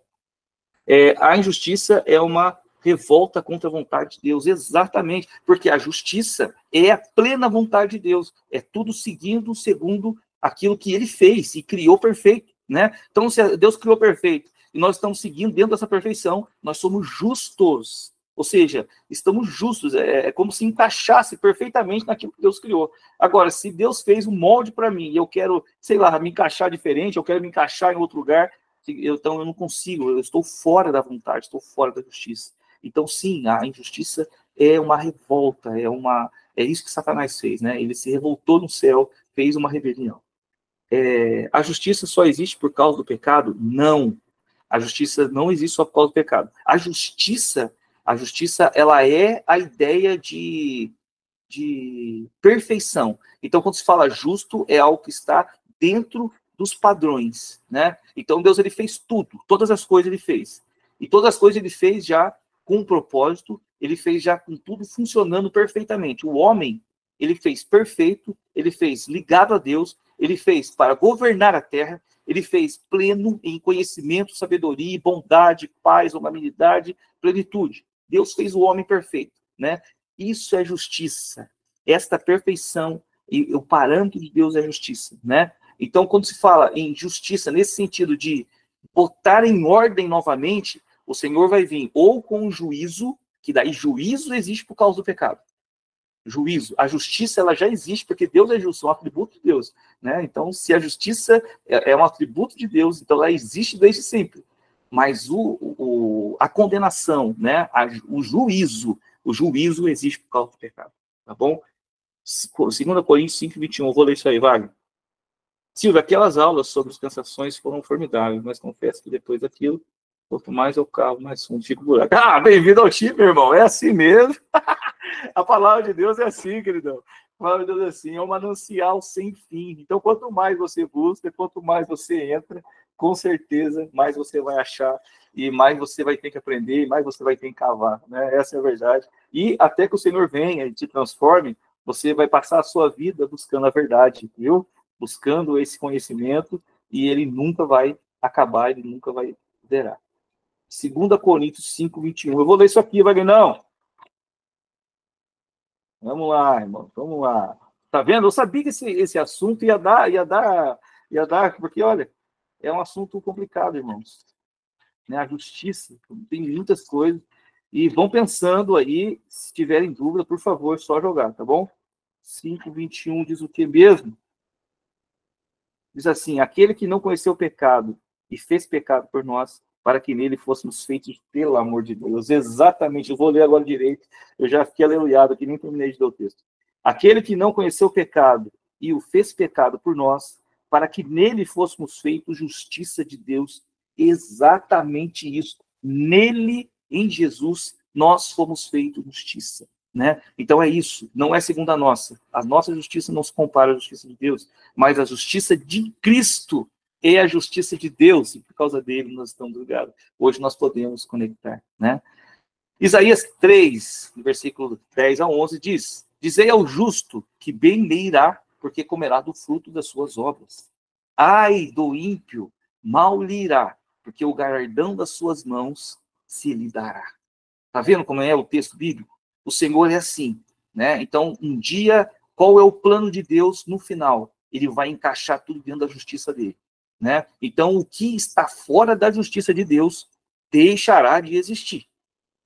A injustiça é uma revolta contra a vontade de Deus, exatamente, porque a justiça é a plena vontade de Deus, é tudo seguindo segundo aquilo que ele fez e criou perfeito, né? Então, se Deus criou perfeito e nós estamos seguindo dentro dessa perfeição, nós somos justos, ou seja, estamos justos, é como se encaixasse perfeitamente naquilo que Deus criou. Agora, se Deus fez um molde para mim e eu quero, sei lá, me encaixar diferente, eu quero me encaixar em outro lugar, então eu não consigo, eu estou fora da vontade, estou fora da justiça. Então, sim, a injustiça é uma revolta, é isso que Satanás fez, né? Ele se revoltou no céu, fez uma rebelião. A justiça só existe por causa do pecado? Não. A justiça não existe só por causa do pecado. A justiça, ela é a ideia de perfeição. Então, quando se fala justo, é algo que está dentro dos padrões, né? Então, Deus, ele fez tudo, todas as coisas ele fez. E todas as coisas ele fez já com um propósito, ele fez já com tudo funcionando perfeitamente. O homem, ele fez perfeito, ele fez ligado a Deus, ele fez para governar a terra, ele fez pleno em conhecimento, sabedoria, bondade, paz, longanimidade, plenitude. Deus fez o homem perfeito, né? Isso é justiça. Esta perfeição, e o parâmetro de Deus é justiça, né? Então, quando se fala em justiça, nesse sentido de botar em ordem novamente, o Senhor vai vir ou com juízo, que daí juízo existe por causa do pecado. Juízo. A justiça, ela já existe, porque Deus é justo, é um atributo de Deus, né? Então, se a justiça é um atributo de Deus, então ela existe desde sempre. Mas a condenação, né? O juízo existe por causa do pecado, tá bom? 2 Coríntios 5:21, eu vou ler isso aí, Wagner. Silvio, aquelas aulas sobre as cansações foram formidáveis, mas confesso que depois daquilo, quanto mais eu cavo, mais fundo fica o buraco. Ah, bem-vindo ao time, meu irmão, é assim mesmo. A palavra de Deus é assim, queridão. A palavra de Deus é assim, é um manancial sem fim. Então, quanto mais você busca, quanto mais você entra, com certeza, mais você vai achar, e mais você vai ter que aprender, e mais você vai ter que cavar, né? Essa é a verdade. E até que o Senhor venha e te transforme, você vai passar a sua vida buscando a verdade, viu? Buscando esse conhecimento, e ele nunca vai acabar, ele nunca vai zerar. 2 Coríntios 5:21. Eu vou ler isso aqui, Wagner, não. Vamos lá, irmão, vamos lá. Tá vendo? Eu sabia que esse assunto ia dar, porque, olha, é um assunto complicado, irmãos. Né? A justiça, tem muitas coisas. E vão pensando aí, se tiverem dúvida, por favor, só jogar, tá bom? 5:21 diz o que mesmo? Diz assim, aquele que não conheceu o pecado e fez pecado por nós, para que nele fôssemos feitos pelo amor de Deus. Exatamente, eu vou ler agora direito, eu já fiquei aleluiado aqui, nem terminei de ler o texto. Aquele que não conheceu o pecado e o fez pecado por nós, para que nele fôssemos feitos justiça de Deus. Exatamente isso. Nele, em Jesus, nós fomos feitos justiça. Né? Então é isso, não é segundo a nossa justiça não se compara à justiça de Deus, mas a justiça de Cristo é a justiça de Deus, e por causa dele nós estamos ligados. Hoje nós podemos conectar, né? Isaías 3, versículo 10-11 diz, dizei ao justo que bem lhe irá, porque comerá do fruto das suas obras. Ai do ímpio, mal lhe irá, porque o galardão das suas mãos se lhe dará. Está vendo como é o texto bíblico? O Senhor é assim, né? Então, um dia, qual é o plano de Deus no final? Ele vai encaixar tudo dentro da justiça dele, né? Então, o que está fora da justiça de Deus deixará de existir.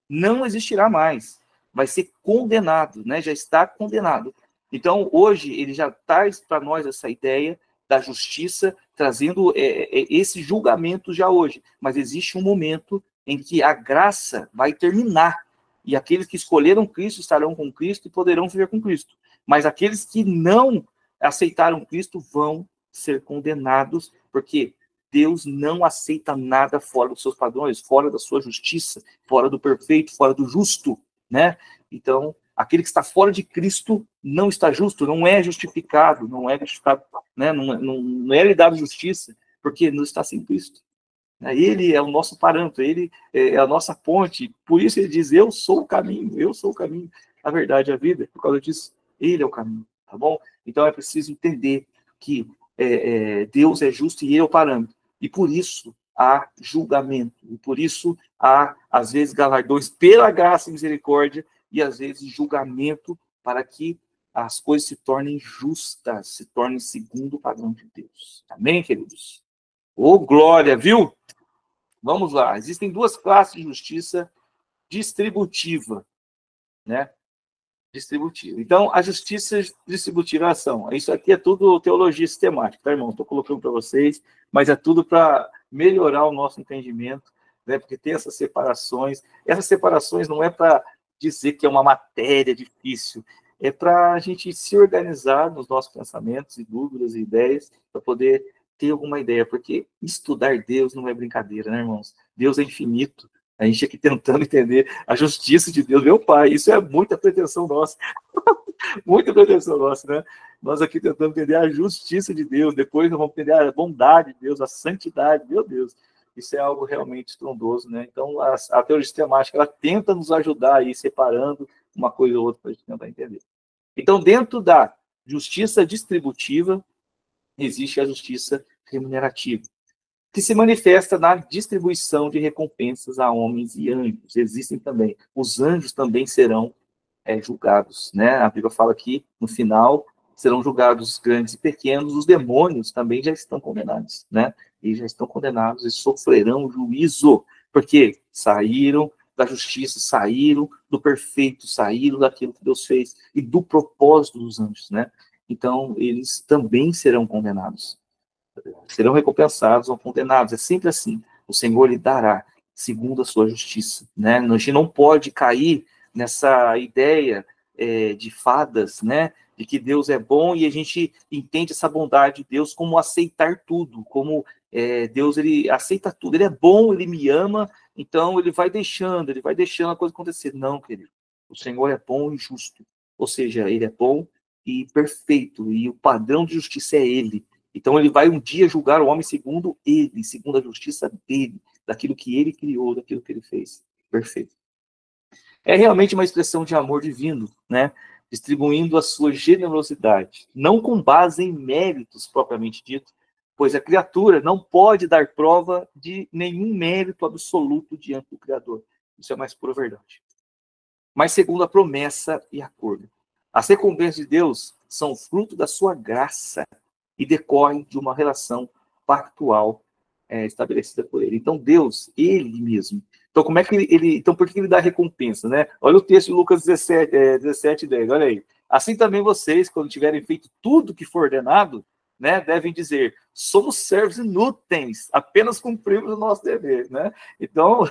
Não existirá mais. Vai ser condenado, né? Já está condenado. Então, hoje, ele já traz para nós essa ideia da justiça, trazendo esse julgamento já hoje. Mas existe um momento em que a graça vai terminar. E aqueles que escolheram Cristo estarão com Cristo e poderão viver com Cristo. Mas aqueles que não aceitaram Cristo vão ser condenados, porque Deus não aceita nada fora dos seus padrões, fora da sua justiça, fora do perfeito, fora do justo, né? Então, aquele que está fora de Cristo não está justo, não é justificado, não é justificado, né? Não é lhe dado justiça, porque não está sem Cristo. Ele é o nosso parâmetro, ele é a nossa ponte, por isso ele diz, eu sou o caminho, a verdade e a vida, por causa disso, ele é o caminho, tá bom? Então é preciso entender que Deus é justo e ele é o parâmetro, e por isso há julgamento, e por isso há, às vezes, galardões pela graça e misericórdia, e às vezes julgamento para que as coisas se tornem justas, se tornem segundo o padrão de Deus. Amém, queridos? Ô, glória, viu? Vamos lá. Existem duas classes de justiça distributiva, né? Distributiva. Então, a justiça distributiva são. Isso aqui é tudo teologia sistemática, tá, irmão? Estou colocando para vocês, mas é tudo para melhorar o nosso entendimento, né? Porque tem essas separações. Essas separações não é para dizer que é uma matéria difícil, é para a gente se organizar nos nossos pensamentos e dúvidas e ideias, para poder ter alguma ideia, porque estudar Deus não é brincadeira, né, irmãos? Deus é infinito. A gente aqui tentando entender a justiça de Deus, meu Pai, isso é muita pretensão nossa. Muita pretensão nossa, né? Nós aqui tentando entender a justiça de Deus, depois nós vamos entender a bondade de Deus, a santidade, meu Deus. Isso é algo realmente estrondoso, né? Então, a teoria sistemática, ela tenta nos ajudar aí, separando uma coisa ou outra para a gente tentar entender. Então, dentro da justiça distributiva, existe a justiça remunerativa, que se manifesta na distribuição de recompensas a homens e anjos. Existem também. Os anjos também serão julgados, né? A Bíblia fala que, no final, serão julgados grandes e pequenos. Os demônios também já estão condenados, né? E já estão condenados e sofrerão juízo, porque saíram da justiça, saíram do perfeito, saíram daquilo que Deus fez e do propósito dos anjos, né? Então, eles também serão condenados. Serão recompensados ou condenados. É sempre assim. O Senhor lhe dará segundo a sua justiça, né? A gente não pode cair nessa ideia de fadas, né? De que Deus é bom e a gente entende essa bondade de Deus como aceitar tudo, como Deus, ele aceita tudo. Ele é bom, ele me ama, então ele vai deixando a coisa acontecer. Não, querido. O Senhor é bom e justo. Ou seja, ele é bom e perfeito, e o padrão de justiça é ele. Então ele vai um dia julgar o homem segundo ele, segundo a justiça dele, daquilo que ele criou, daquilo que ele fez. Perfeito. É realmente uma expressão de amor divino, né? Distribuindo a sua generosidade, não com base em méritos propriamente dito, pois a criatura não pode dar prova de nenhum mérito absoluto diante do Criador. Isso é a mais pura verdade. Mas segundo a promessa e acordo. As recompensas de Deus são fruto da sua graça e decorrem de uma relação pactual estabelecida por ele. Então, Deus, ele mesmo. Então, como é que então, por que ele dá recompensa, né? Olha o texto de Lucas 17, 10, olha aí. Assim também vocês, quando tiverem feito tudo que for ordenado, né, devem dizer, somos servos inúteis, apenas cumprimos o nosso dever, né? Então,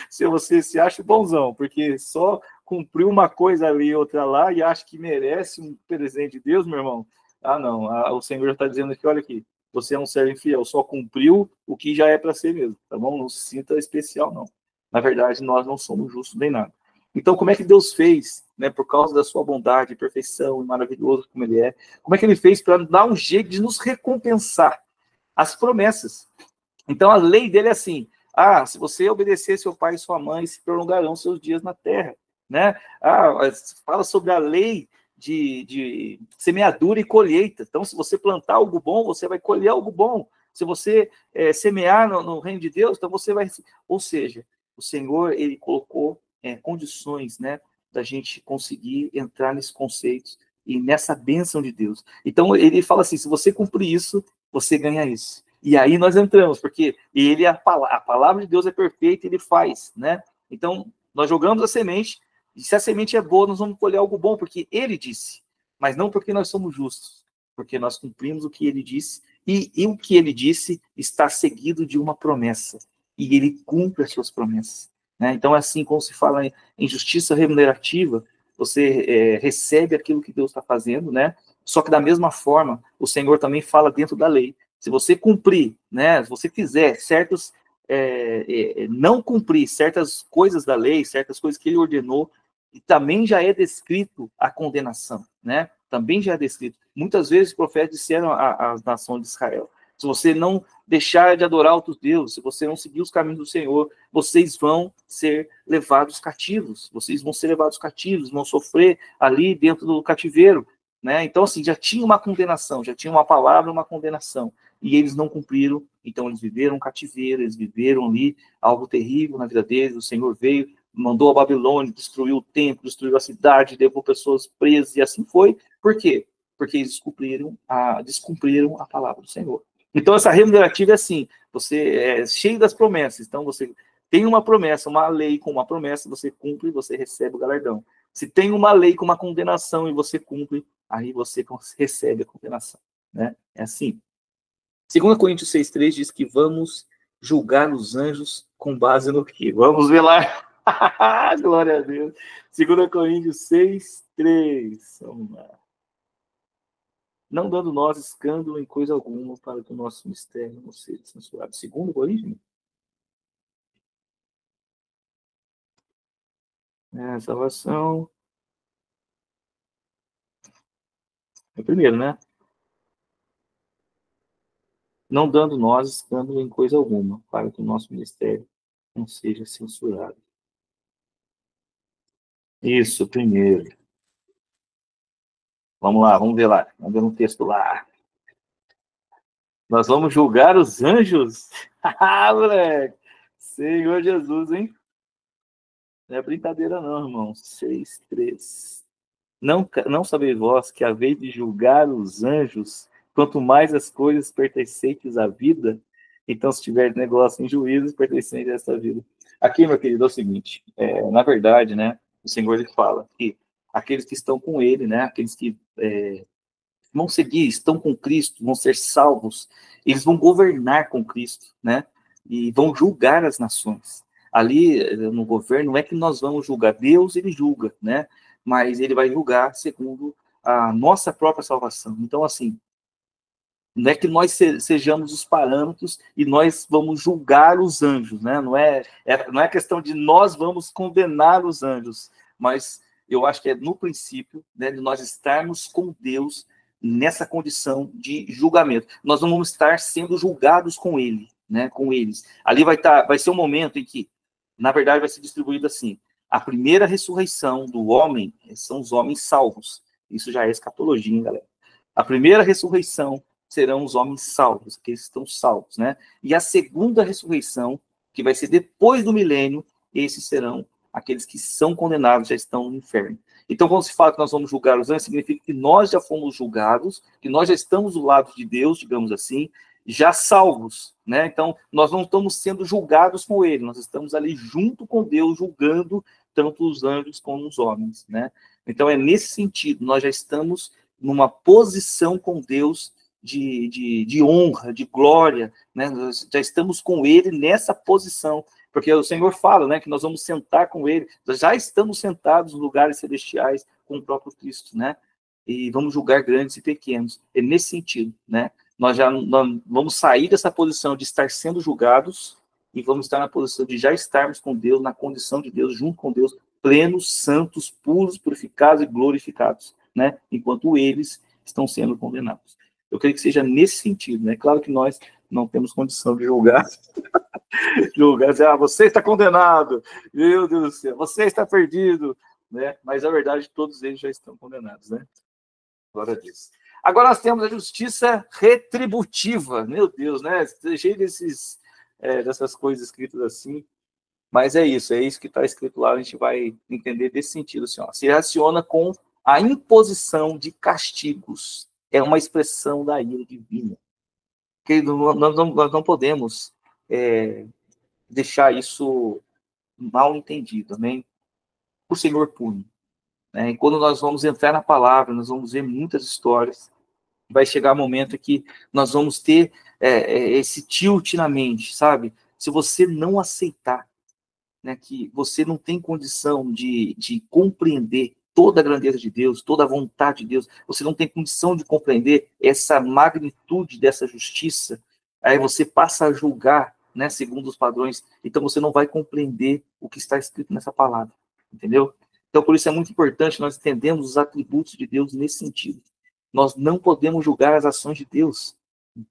se você se acha bonzão, porque só cumpriu uma coisa ali, outra lá, e acha que merece um presente de Deus, meu irmão, não, o Senhor já está dizendo aqui, olha aqui, você é um servo infiel, só cumpriu o que já é para ser mesmo, tá bom? Não se sinta especial, não. Na verdade, nós não somos justos nem nada. Então, como é que Deus fez, né, por causa da sua bondade, perfeição e maravilhoso como ele é, como é que ele fez para dar um jeito de nos recompensar? As promessas. Então, a lei dele é assim, se você obedecer seu pai e sua mãe, se prolongarão seus dias na terra, né? Fala sobre a lei de semeadura e colheita. Então, se você plantar algo bom, você vai colher algo bom. Se você semear no reino de Deus, então você vai... Ou seja, o Senhor, ele colocou condições, né, da gente conseguir entrar nesses conceitos e nessa bênção de Deus. Então, ele fala assim, se você cumprir isso, você ganha isso. E aí nós entramos, porque ele, a palavra de Deus é perfeita, ele faz, né? Então, nós jogamos a semente, e se a semente é boa, nós vamos colher algo bom, porque ele disse, mas não porque nós somos justos, porque nós cumprimos o que ele disse, e o que ele disse está seguido de uma promessa, e ele cumpre as suas promessas, né? Então, assim, como se fala em justiça remunerativa, você recebe aquilo que Deus está fazendo, né? Só que da mesma forma, o Senhor também fala dentro da lei. Se você cumprir, né? Se você fizer certos, não cumprir certas coisas da lei, certas coisas que ele ordenou, e também já é descrito a condenação, né? Também já é descrito. Muitas vezes os profetas disseram às nações de Israel, se você não deixar de adorar outros deuses, se você não seguir os caminhos do Senhor, vocês vão ser levados cativos, vão sofrer ali dentro do cativeiro, né? Então, assim, já tinha uma condenação, já tinha uma palavra, uma condenação, e eles não cumpriram, então eles viveram um cativeiro, eles viveram ali algo terrível na vida deles, o Senhor veio, mandou a Babilônia, destruiu o templo, destruiu a cidade, levou pessoas presas, e assim foi. Por quê? Porque eles descumpriram a palavra do Senhor. Então, essa remunerativa é assim, você é cheio das promessas, então você tem uma promessa, uma lei com uma promessa, você cumpre e você recebe o galardão. Se tem uma lei com uma condenação e você cumpre, aí você recebe a condenação, né? É assim. 2 Coríntios 6,3 diz que vamos julgar os anjos com base no quê? Vamos ver lá. Glória a Deus. 2 Coríntios 6,3. Vamos lá. Não dando nós escândalo em coisa alguma para que o nosso mistério não seja censurado. 2 Coríntios? Salvação. É o primeiro, né? Não dando nós escândalo em coisa alguma para que o nosso ministério não seja censurado. Isso, primeiro. Vamos lá, vamos ver lá. Vamos ver no texto lá. Nós vamos julgar os anjos? Moleque! Senhor Jesus, hein? Não é brincadeira não, irmão. 6,3. Não sabeis vós que a vez de julgar os anjos, quanto mais as coisas pertencentes à vida, então se tiver negócio em juízos pertencentes a essa vida. Aqui, meu querido, é o seguinte, na verdade, né, o Senhor ele fala que aqueles que estão com ele, né, aqueles que vão seguir, estão com Cristo, vão ser salvos, eles vão governar com Cristo, né, e vão julgar as nações. Ali, no governo, não é que nós vamos julgar, Deus, ele julga, né, mas ele vai julgar segundo a nossa própria salvação. Então, assim, não é que nós sejamos os parâmetros e nós vamos julgar os anjos, né? Não é questão de nós vamos condenar os anjos, mas eu acho que é no princípio, né, de nós estarmos com Deus nessa condição de julgamento. Nós não vamos estar sendo julgados com ele, né, com eles. Ali vai ser um momento em que, na verdade, vai ser distribuído assim: a primeira ressurreição do homem são os homens salvos. Isso já é escatologia, hein, galera? A primeira ressurreição serão os homens salvos, que estão salvos, né? E a segunda ressurreição, que vai ser depois do milênio, esses serão aqueles que são condenados, já estão no inferno. Então, quando se fala que nós vamos julgar os anjos, significa que nós já fomos julgados, que nós já estamos do lado de Deus, digamos assim, já salvos, né? Então, nós não estamos sendo julgados com ele, nós estamos ali junto com Deus, julgando tanto os anjos como os homens, né? Então, é nesse sentido, nós já estamos numa posição com Deus de honra, de glória, né? Nós já estamos com ele nessa posição, porque o Senhor fala, né, que nós vamos sentar com ele, nós já estamos sentados nos lugares celestiais com o próprio Cristo, né? E vamos julgar grandes e pequenos. É nesse sentido, né? Nós vamos sair dessa posição de estar sendo julgados e vamos estar na posição de já estarmos com Deus, na condição de Deus, junto com Deus, plenos, santos, puros, purificados e glorificados, né? Enquanto eles estão sendo condenados. Eu creio que seja nesse sentido, né? Claro que nós não temos condição de julgar, dizer, você está condenado, meu Deus do céu, você está perdido. né? Mas a verdade, todos eles já estão condenados, né? Glória a Deus. Agora nós temos a justiça retributiva. Meu Deus, né? Cheio dessas coisas escritas assim. Mas é isso que está escrito lá. A gente vai entender desse sentido. Assim, ó. Se relaciona com a imposição de castigos. É uma expressão da ira divina. Que nós não podemos deixar isso mal entendido, né? O Senhor pune. Né? E quando nós vamos entrar na palavra, nós vamos ver muitas histórias. Vai chegar um momento que nós vamos ter esse tilt na mente, sabe? Se você não aceitar, né, que você não tem condição de compreender toda a grandeza de Deus, toda a vontade de Deus, você não tem condição de compreender essa magnitude dessa justiça, aí você passa a julgar, né, segundo os padrões, então você não vai compreender o que está escrito nessa palavra, entendeu? Então, por isso é muito importante nós entendermos os atributos de Deus nesse sentido. Nós não podemos julgar as ações de Deus.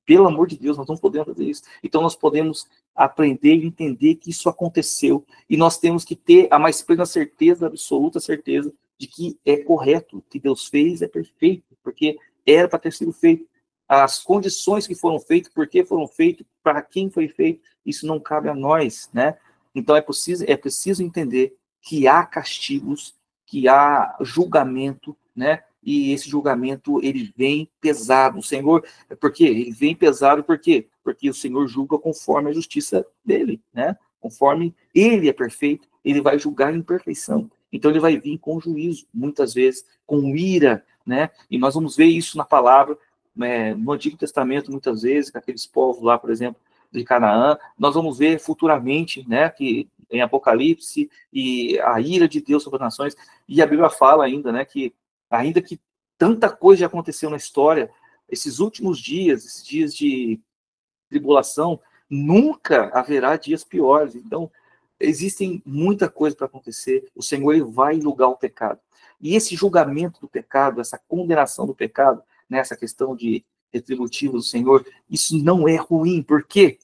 Pelo amor de Deus, nós não podemos fazer isso. Então, nós podemos aprender e entender que isso aconteceu. E nós temos que ter a mais plena certeza, absoluta certeza, de que é correto. O que Deus fez é perfeito, porque era para ter sido feito. As condições que foram feitas, por que foram feitas, para quem foi feito, isso não cabe a nós, né? Então, é preciso entender que há castigos, que há julgamento, né? E esse julgamento, ele vem pesado. O Senhor, por quê? Ele vem pesado por quê? Porque o Senhor julga conforme a justiça dele, né? Conforme ele é perfeito, ele vai julgar em perfeição. Então ele vai vir com juízo, muitas vezes, com ira, né? E nós vamos ver isso na palavra, né? No Antigo Testamento, muitas vezes, com aqueles povos lá, por exemplo, de Canaã. Nós vamos ver futuramente, né? Que em Apocalipse, e a ira de Deus sobre as nações. E a Bíblia fala ainda, né? Que ainda que tanta coisa já aconteceu na história, esses últimos dias, esses dias de tribulação, nunca haverá dias piores. Então, existem muita coisa para acontecer. O Senhor ele vai julgar o pecado. E esse julgamento do pecado, essa condenação do pecado, nessa questão de retributivo do Senhor, isso não é ruim. Por quê?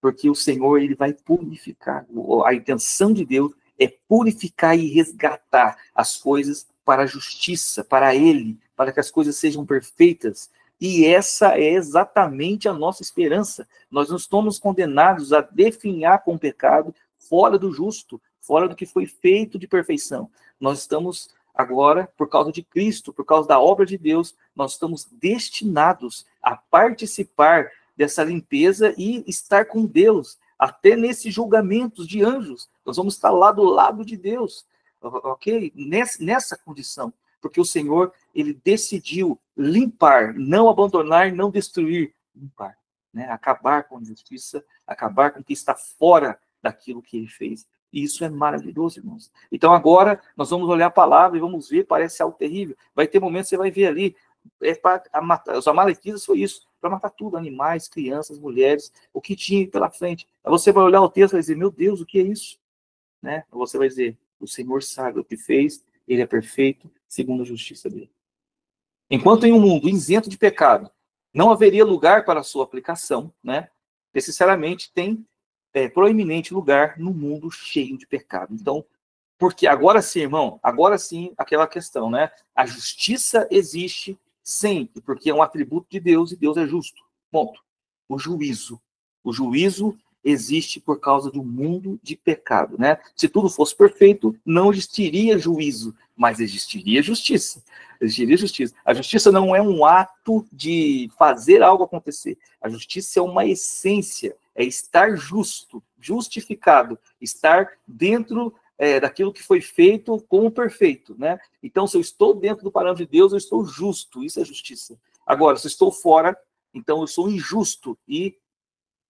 Porque o Senhor ele vai purificar. A intenção de Deus é purificar e resgatar as coisas para a justiça, para Ele, para que as coisas sejam perfeitas. E essa é exatamente a nossa esperança. Nós não estamos condenados a definhar com o pecado fora do justo, fora do que foi feito de perfeição. Nós estamos agora, por causa de Cristo, por causa da obra de Deus, nós estamos destinados a participar dessa limpeza e estar com Deus, até nesses julgamentos de anjos. Nós vamos estar lá do lado de Deus, ok? Nessa condição, porque o Senhor, ele decidiu limpar, não abandonar, não destruir, limpar, né? Acabar com a injustiça, acabar com o que está fora daquilo que ele fez. E isso é maravilhoso, irmãos. Então agora nós vamos olhar a palavra e vamos ver, parece algo terrível. Vai ter momentos que você vai ver ali, para matar. Os amalequitas foi isso, para matar tudo, animais, crianças, mulheres, o que tinha pela frente. Aí você vai olhar o texto e vai dizer, meu Deus, o que é isso? Né? Você vai dizer, o Senhor sabe o que fez, ele é perfeito, segundo a justiça dele. Enquanto em um mundo isento de pecado, não haveria lugar para a sua aplicação, né? Necessariamente tem proeminente lugar no mundo cheio de pecado. Então, porque agora sim, irmão, agora sim, aquela questão, né? A justiça existe sempre, porque é um atributo de Deus e Deus é justo. Ponto. O juízo existe por causa do mundo de pecado, né? Se tudo fosse perfeito, não existiria juízo, mas existiria justiça. Existiria justiça. A justiça não é um ato de fazer algo acontecer. A justiça é uma essência, é estar justo, justificado, estar dentro daquilo que foi feito como perfeito, né? Então, se eu estou dentro do parâmetro de Deus, eu estou justo, isso é justiça. Agora, se eu estou fora, então eu sou injusto e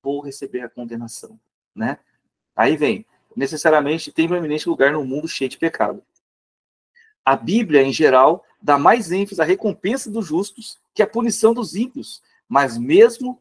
vou receber a condenação, né? Aí vem, necessariamente tem um eminente lugar no mundo cheio de pecado. A Bíblia, em geral, dá mais ênfase à recompensa dos justos que à punição dos ímpios, mas mesmo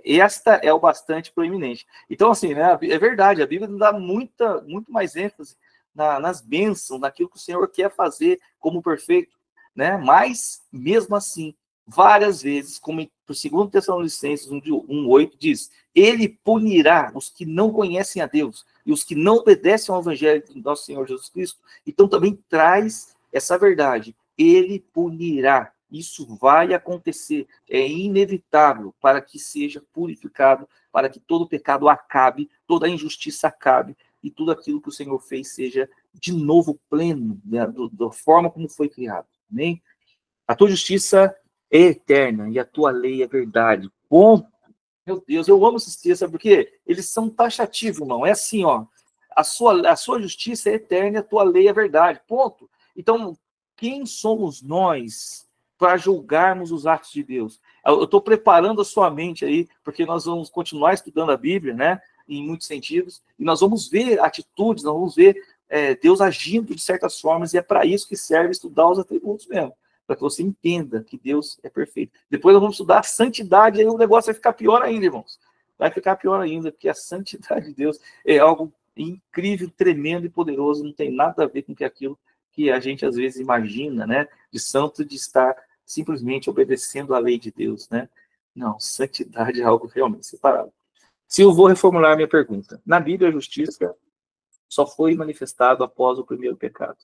esta é o bastante proeminente. Então, assim, né, é verdade, a Bíblia dá muito mais ênfase nas bênçãos, naquilo que o Senhor quer fazer como perfeito, né? Mas, mesmo assim, várias vezes, como por 2 Tessalonicenses 1:8 diz, ele punirá os que não conhecem a Deus e os que não obedecem ao evangelho do nosso Senhor Jesus Cristo. Então também traz essa verdade, ele punirá. Isso vai acontecer, é inevitável para que seja purificado, para que todo pecado acabe, toda injustiça acabe, e tudo aquilo que o Senhor fez seja de novo pleno, né, da forma como foi criado. Amém? A tua justiça é eterna e a tua lei é verdade. Ponto. Meu Deus, eu amo esses textos, sabe por quê? Eles são taxativos, irmão. É assim, ó. A sua justiça é eterna e a tua lei é verdade. Ponto. Então, quem somos nós para julgarmos os atos de Deus? Eu estou preparando a sua mente aí, porque nós vamos continuar estudando a Bíblia, né? Em muitos sentidos, e nós vamos ver atitudes, nós vamos ver Deus agindo de certas formas, e é para isso que serve estudar os atributos mesmo, para que você entenda que Deus é perfeito. Depois nós vamos estudar a santidade, aí o negócio vai ficar pior ainda, irmãos. Vai ficar pior ainda, porque a santidade de Deus é algo incrível, tremendo e poderoso, não tem nada a ver com aquilo que a gente às vezes imagina, né? De santo, de estar simplesmente obedecendo à lei de Deus, né? Não, santidade é algo realmente separado. Se eu vou reformular a minha pergunta, na Bíblia a justiça só foi manifestada após o primeiro pecado.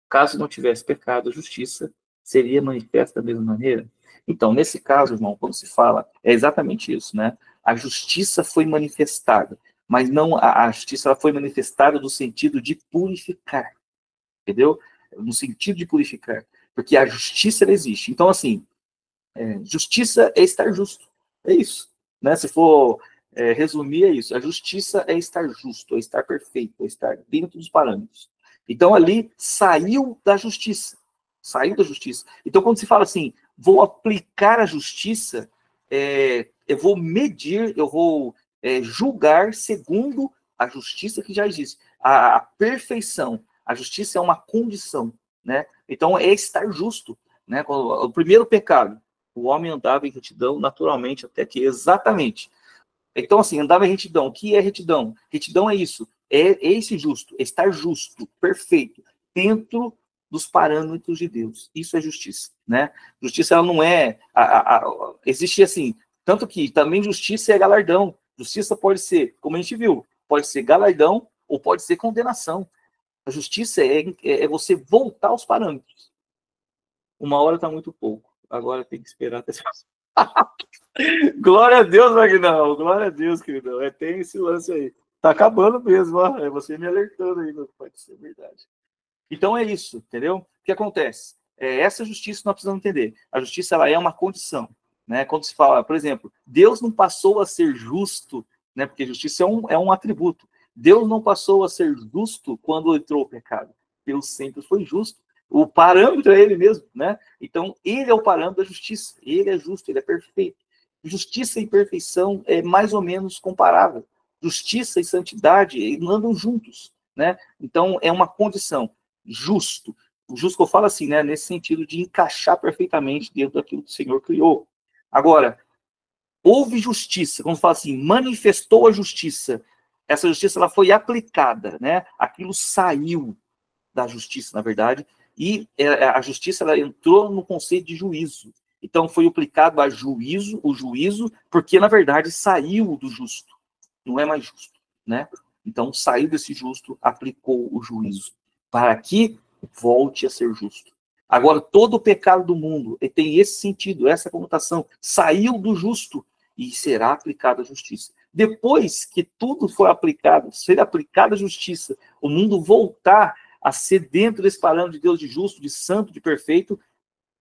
Caso não tivesse pecado, a justiça seria manifesta da mesma maneira? Então, nesse caso, irmão, quando se fala, é exatamente isso, né? A justiça foi manifestada, mas não a justiça ela foi manifestada no sentido de purificar, entendeu? No sentido de purificar, porque a justiça ela existe. Então, assim, justiça é estar justo, é isso, né? Se for resumir, é isso. A justiça é estar justo, é estar perfeito, é estar dentro dos parâmetros. Então, ali, saiu da justiça. Saiu da justiça. Então, quando se fala assim, vou aplicar a justiça, eu vou medir, eu vou julgar segundo a justiça que já existe. A perfeição. A justiça é uma condição, né? Então, é estar justo, né? O primeiro pecado, o homem andava em retidão naturalmente, até que exatamente. Então, assim, andava em retidão. O que é retidão? Retidão é isso. É esse justo, estar justo, perfeito, dentro dos parâmetros de Deus. Isso é justiça, né? Justiça, ela não é... existe assim, tanto que também justiça é galardão. Justiça pode ser, como a gente viu, pode ser galardão ou pode ser condenação. A justiça é você voltar aos parâmetros. Uma hora está muito pouco. Agora tem que esperar até... Glória a Deus, Magnão. Glória a Deus, queridão. Tem esse lance aí. Tá acabando mesmo, ó. É você me alertando aí, não pode ser verdade. Então é isso, entendeu? O que acontece? Essa justiça nós precisamos entender. A justiça ela é uma condição, né? Quando se fala, por exemplo, Deus não passou a ser justo, né? Porque justiça é um atributo. Deus não passou a ser justo quando entrou o pecado. Deus sempre foi justo. O parâmetro é ele mesmo, né? Então, ele é o parâmetro da justiça. Ele é justo, ele é perfeito. Justiça e perfeição é mais ou menos comparável. Justiça e santidade andam juntos, né? Então, é uma condição. Justo. O justo que eu falo assim, né? Nesse sentido de encaixar perfeitamente dentro daquilo que o Senhor criou. Agora, houve justiça, como fala assim, manifestou a justiça. Essa justiça ela foi aplicada, né? Aquilo saiu da justiça, na verdade, e a justiça ela entrou no conceito de juízo. Então, foi aplicado a juízo, o juízo, porque, na verdade, saiu do justo. Não é mais justo, né? Então, saiu desse justo, aplicou o juízo, para que volte a ser justo. Agora, todo o pecado do mundo tem esse sentido, essa conotação. Saiu do justo e será aplicada a justiça. Depois que tudo for aplicado, ser aplicada a justiça, o mundo voltar a ser dentro desse parâmetro de Deus de justo, de santo, de perfeito,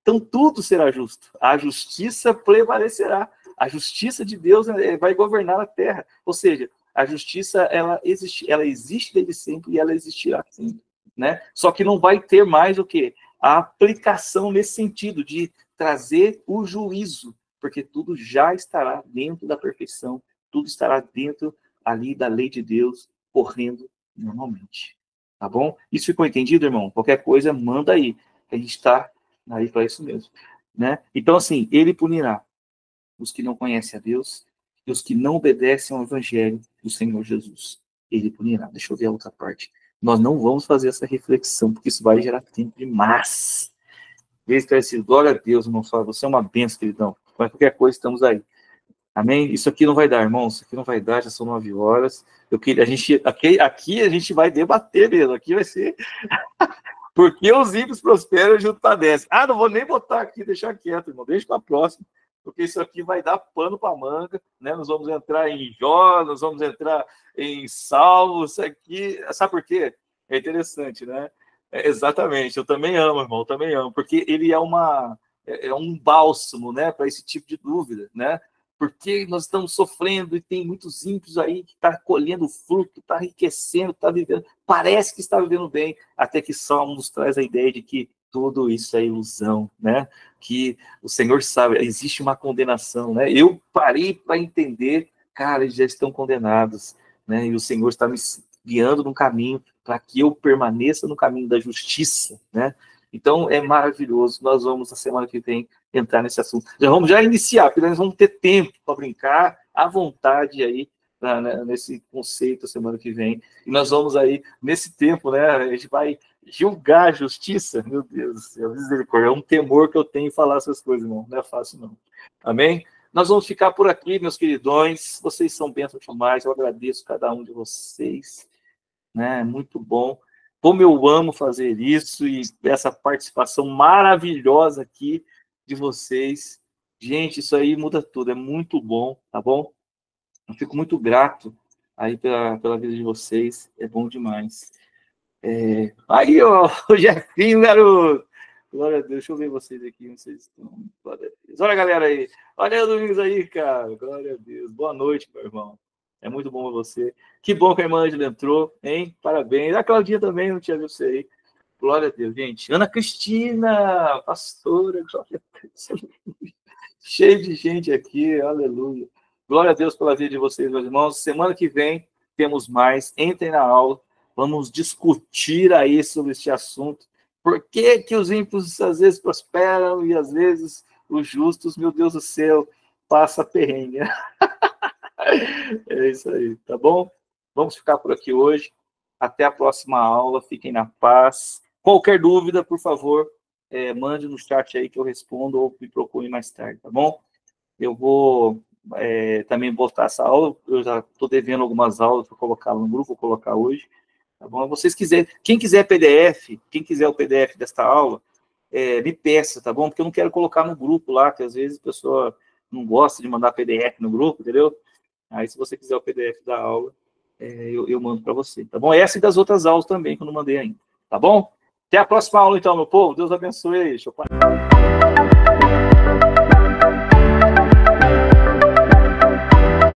então tudo será justo. A justiça prevalecerá. A justiça de Deus vai governar a terra. Ou seja, a justiça ela existe desde sempre e ela existirá sempre, né? Só que não vai ter mais o quê? A aplicação nesse sentido de trazer o juízo, porque tudo já estará dentro da perfeição, tudo estará dentro ali da lei de Deus, correndo normalmente. Tá bom? Isso ficou entendido, irmão? Qualquer coisa, manda aí. A gente está aí para isso mesmo, né? Então, assim, ele punirá os que não conhecem a Deus e os que não obedecem ao evangelho do Senhor Jesus. Ele punirá. Deixa eu ver a outra parte. Nós não vamos fazer essa reflexão, porque isso vai gerar tempo demais. Veio esclarecido. Glória a Deus, irmão Flávio. Você é uma benção, queridão. Mas qualquer coisa, estamos aí. Amém? Isso aqui não vai dar, irmão. Isso aqui não vai dar, já são 9 horas. Aqui a gente vai debater mesmo. Aqui vai ser... Porque os ímpios prosperam junto padecem. Ah, não vou nem botar aqui, deixar quieto, irmão. Deixa para a próxima. Porque isso aqui vai dar pano para manga, né? Nós vamos entrar em Jó, nós vamos entrar em Salmo. Isso aqui... Sabe por quê? É interessante, né? Exatamente. Eu também amo, irmão. Eu também amo. Porque ele é um bálsamo, né? Para esse tipo de dúvida, né? Porque nós estamos sofrendo e tem muitos ímpios aí que estão colhendo fruto, está enriquecendo, está vivendo, parece que está vivendo bem, até que Salmo nos traz a ideia de que tudo isso é ilusão, né? Que o Senhor sabe, existe uma condenação, né? Eu parei para entender, cara, eles já estão condenados, né? E o Senhor está me guiando no caminho para que eu permaneça no caminho da justiça, né? Então, é maravilhoso. Nós vamos, na semana que vem, entrar nesse assunto. Vamos iniciar, porque nós vamos ter tempo para brincar à vontade aí, nesse conceito, a semana que vem. E nós vamos aí, nesse tempo, né, a gente vai julgar a justiça. Meu Deus do céu, misericórdia. É um temor que eu tenho em falar essas coisas, irmão. Não é fácil, não. Amém? Nós vamos ficar por aqui, meus queridões. Vocês são bênçãos demais. Eu agradeço cada um de vocês. Né? Muito bom. Como eu amo fazer isso e essa participação maravilhosa aqui de vocês. Gente, isso aí muda tudo, é muito bom, tá bom? Eu fico muito grato aí pela vida de vocês, é bom demais. Aí, ó, o Jefinho, garoto! Glória a Deus, deixa eu ver vocês aqui, não sei se estão. Glória a Deus. Olha a galera aí, olha o Domingos aí, cara, glória a Deus. Boa noite, meu irmão. É muito bom você. Que bom que a irmã Angela entrou, hein? Parabéns. A Claudinha também, não tinha visto você aí. Glória a Deus, gente. Ana Cristina, pastora, glória a Deus. Cheio de gente aqui, aleluia. Glória a Deus pela vida de vocês, meus irmãos. Semana que vem temos mais. Entrem na aula. Vamos discutir aí sobre este assunto. Por que que os ímpios às vezes prosperam e às vezes os justos, meu Deus do céu, passa perrengue. É isso aí, tá bom? Vamos ficar por aqui hoje. Até a próxima aula. Fiquem na paz. Qualquer dúvida, por favor, mande no chat aí que eu respondo ou me procure mais tarde, tá bom? Eu vou também botar essa aula. Eu já estou devendo algumas aulas para colocar no grupo, vou colocar hoje. Tá bom? Vocês quiserem, quem quiser PDF, quem quiser o PDF desta aula, me peça, tá bom? Porque eu não quero colocar no grupo lá, que às vezes a pessoa não gosta de mandar PDF no grupo, entendeu? Aí, se você quiser o PDF da aula, eu mando para você, tá bom? Essa e das outras aulas também, que eu não mandei ainda, tá bom? Até a próxima aula, então, meu povo. Deus abençoe aí. Deixa eu parar.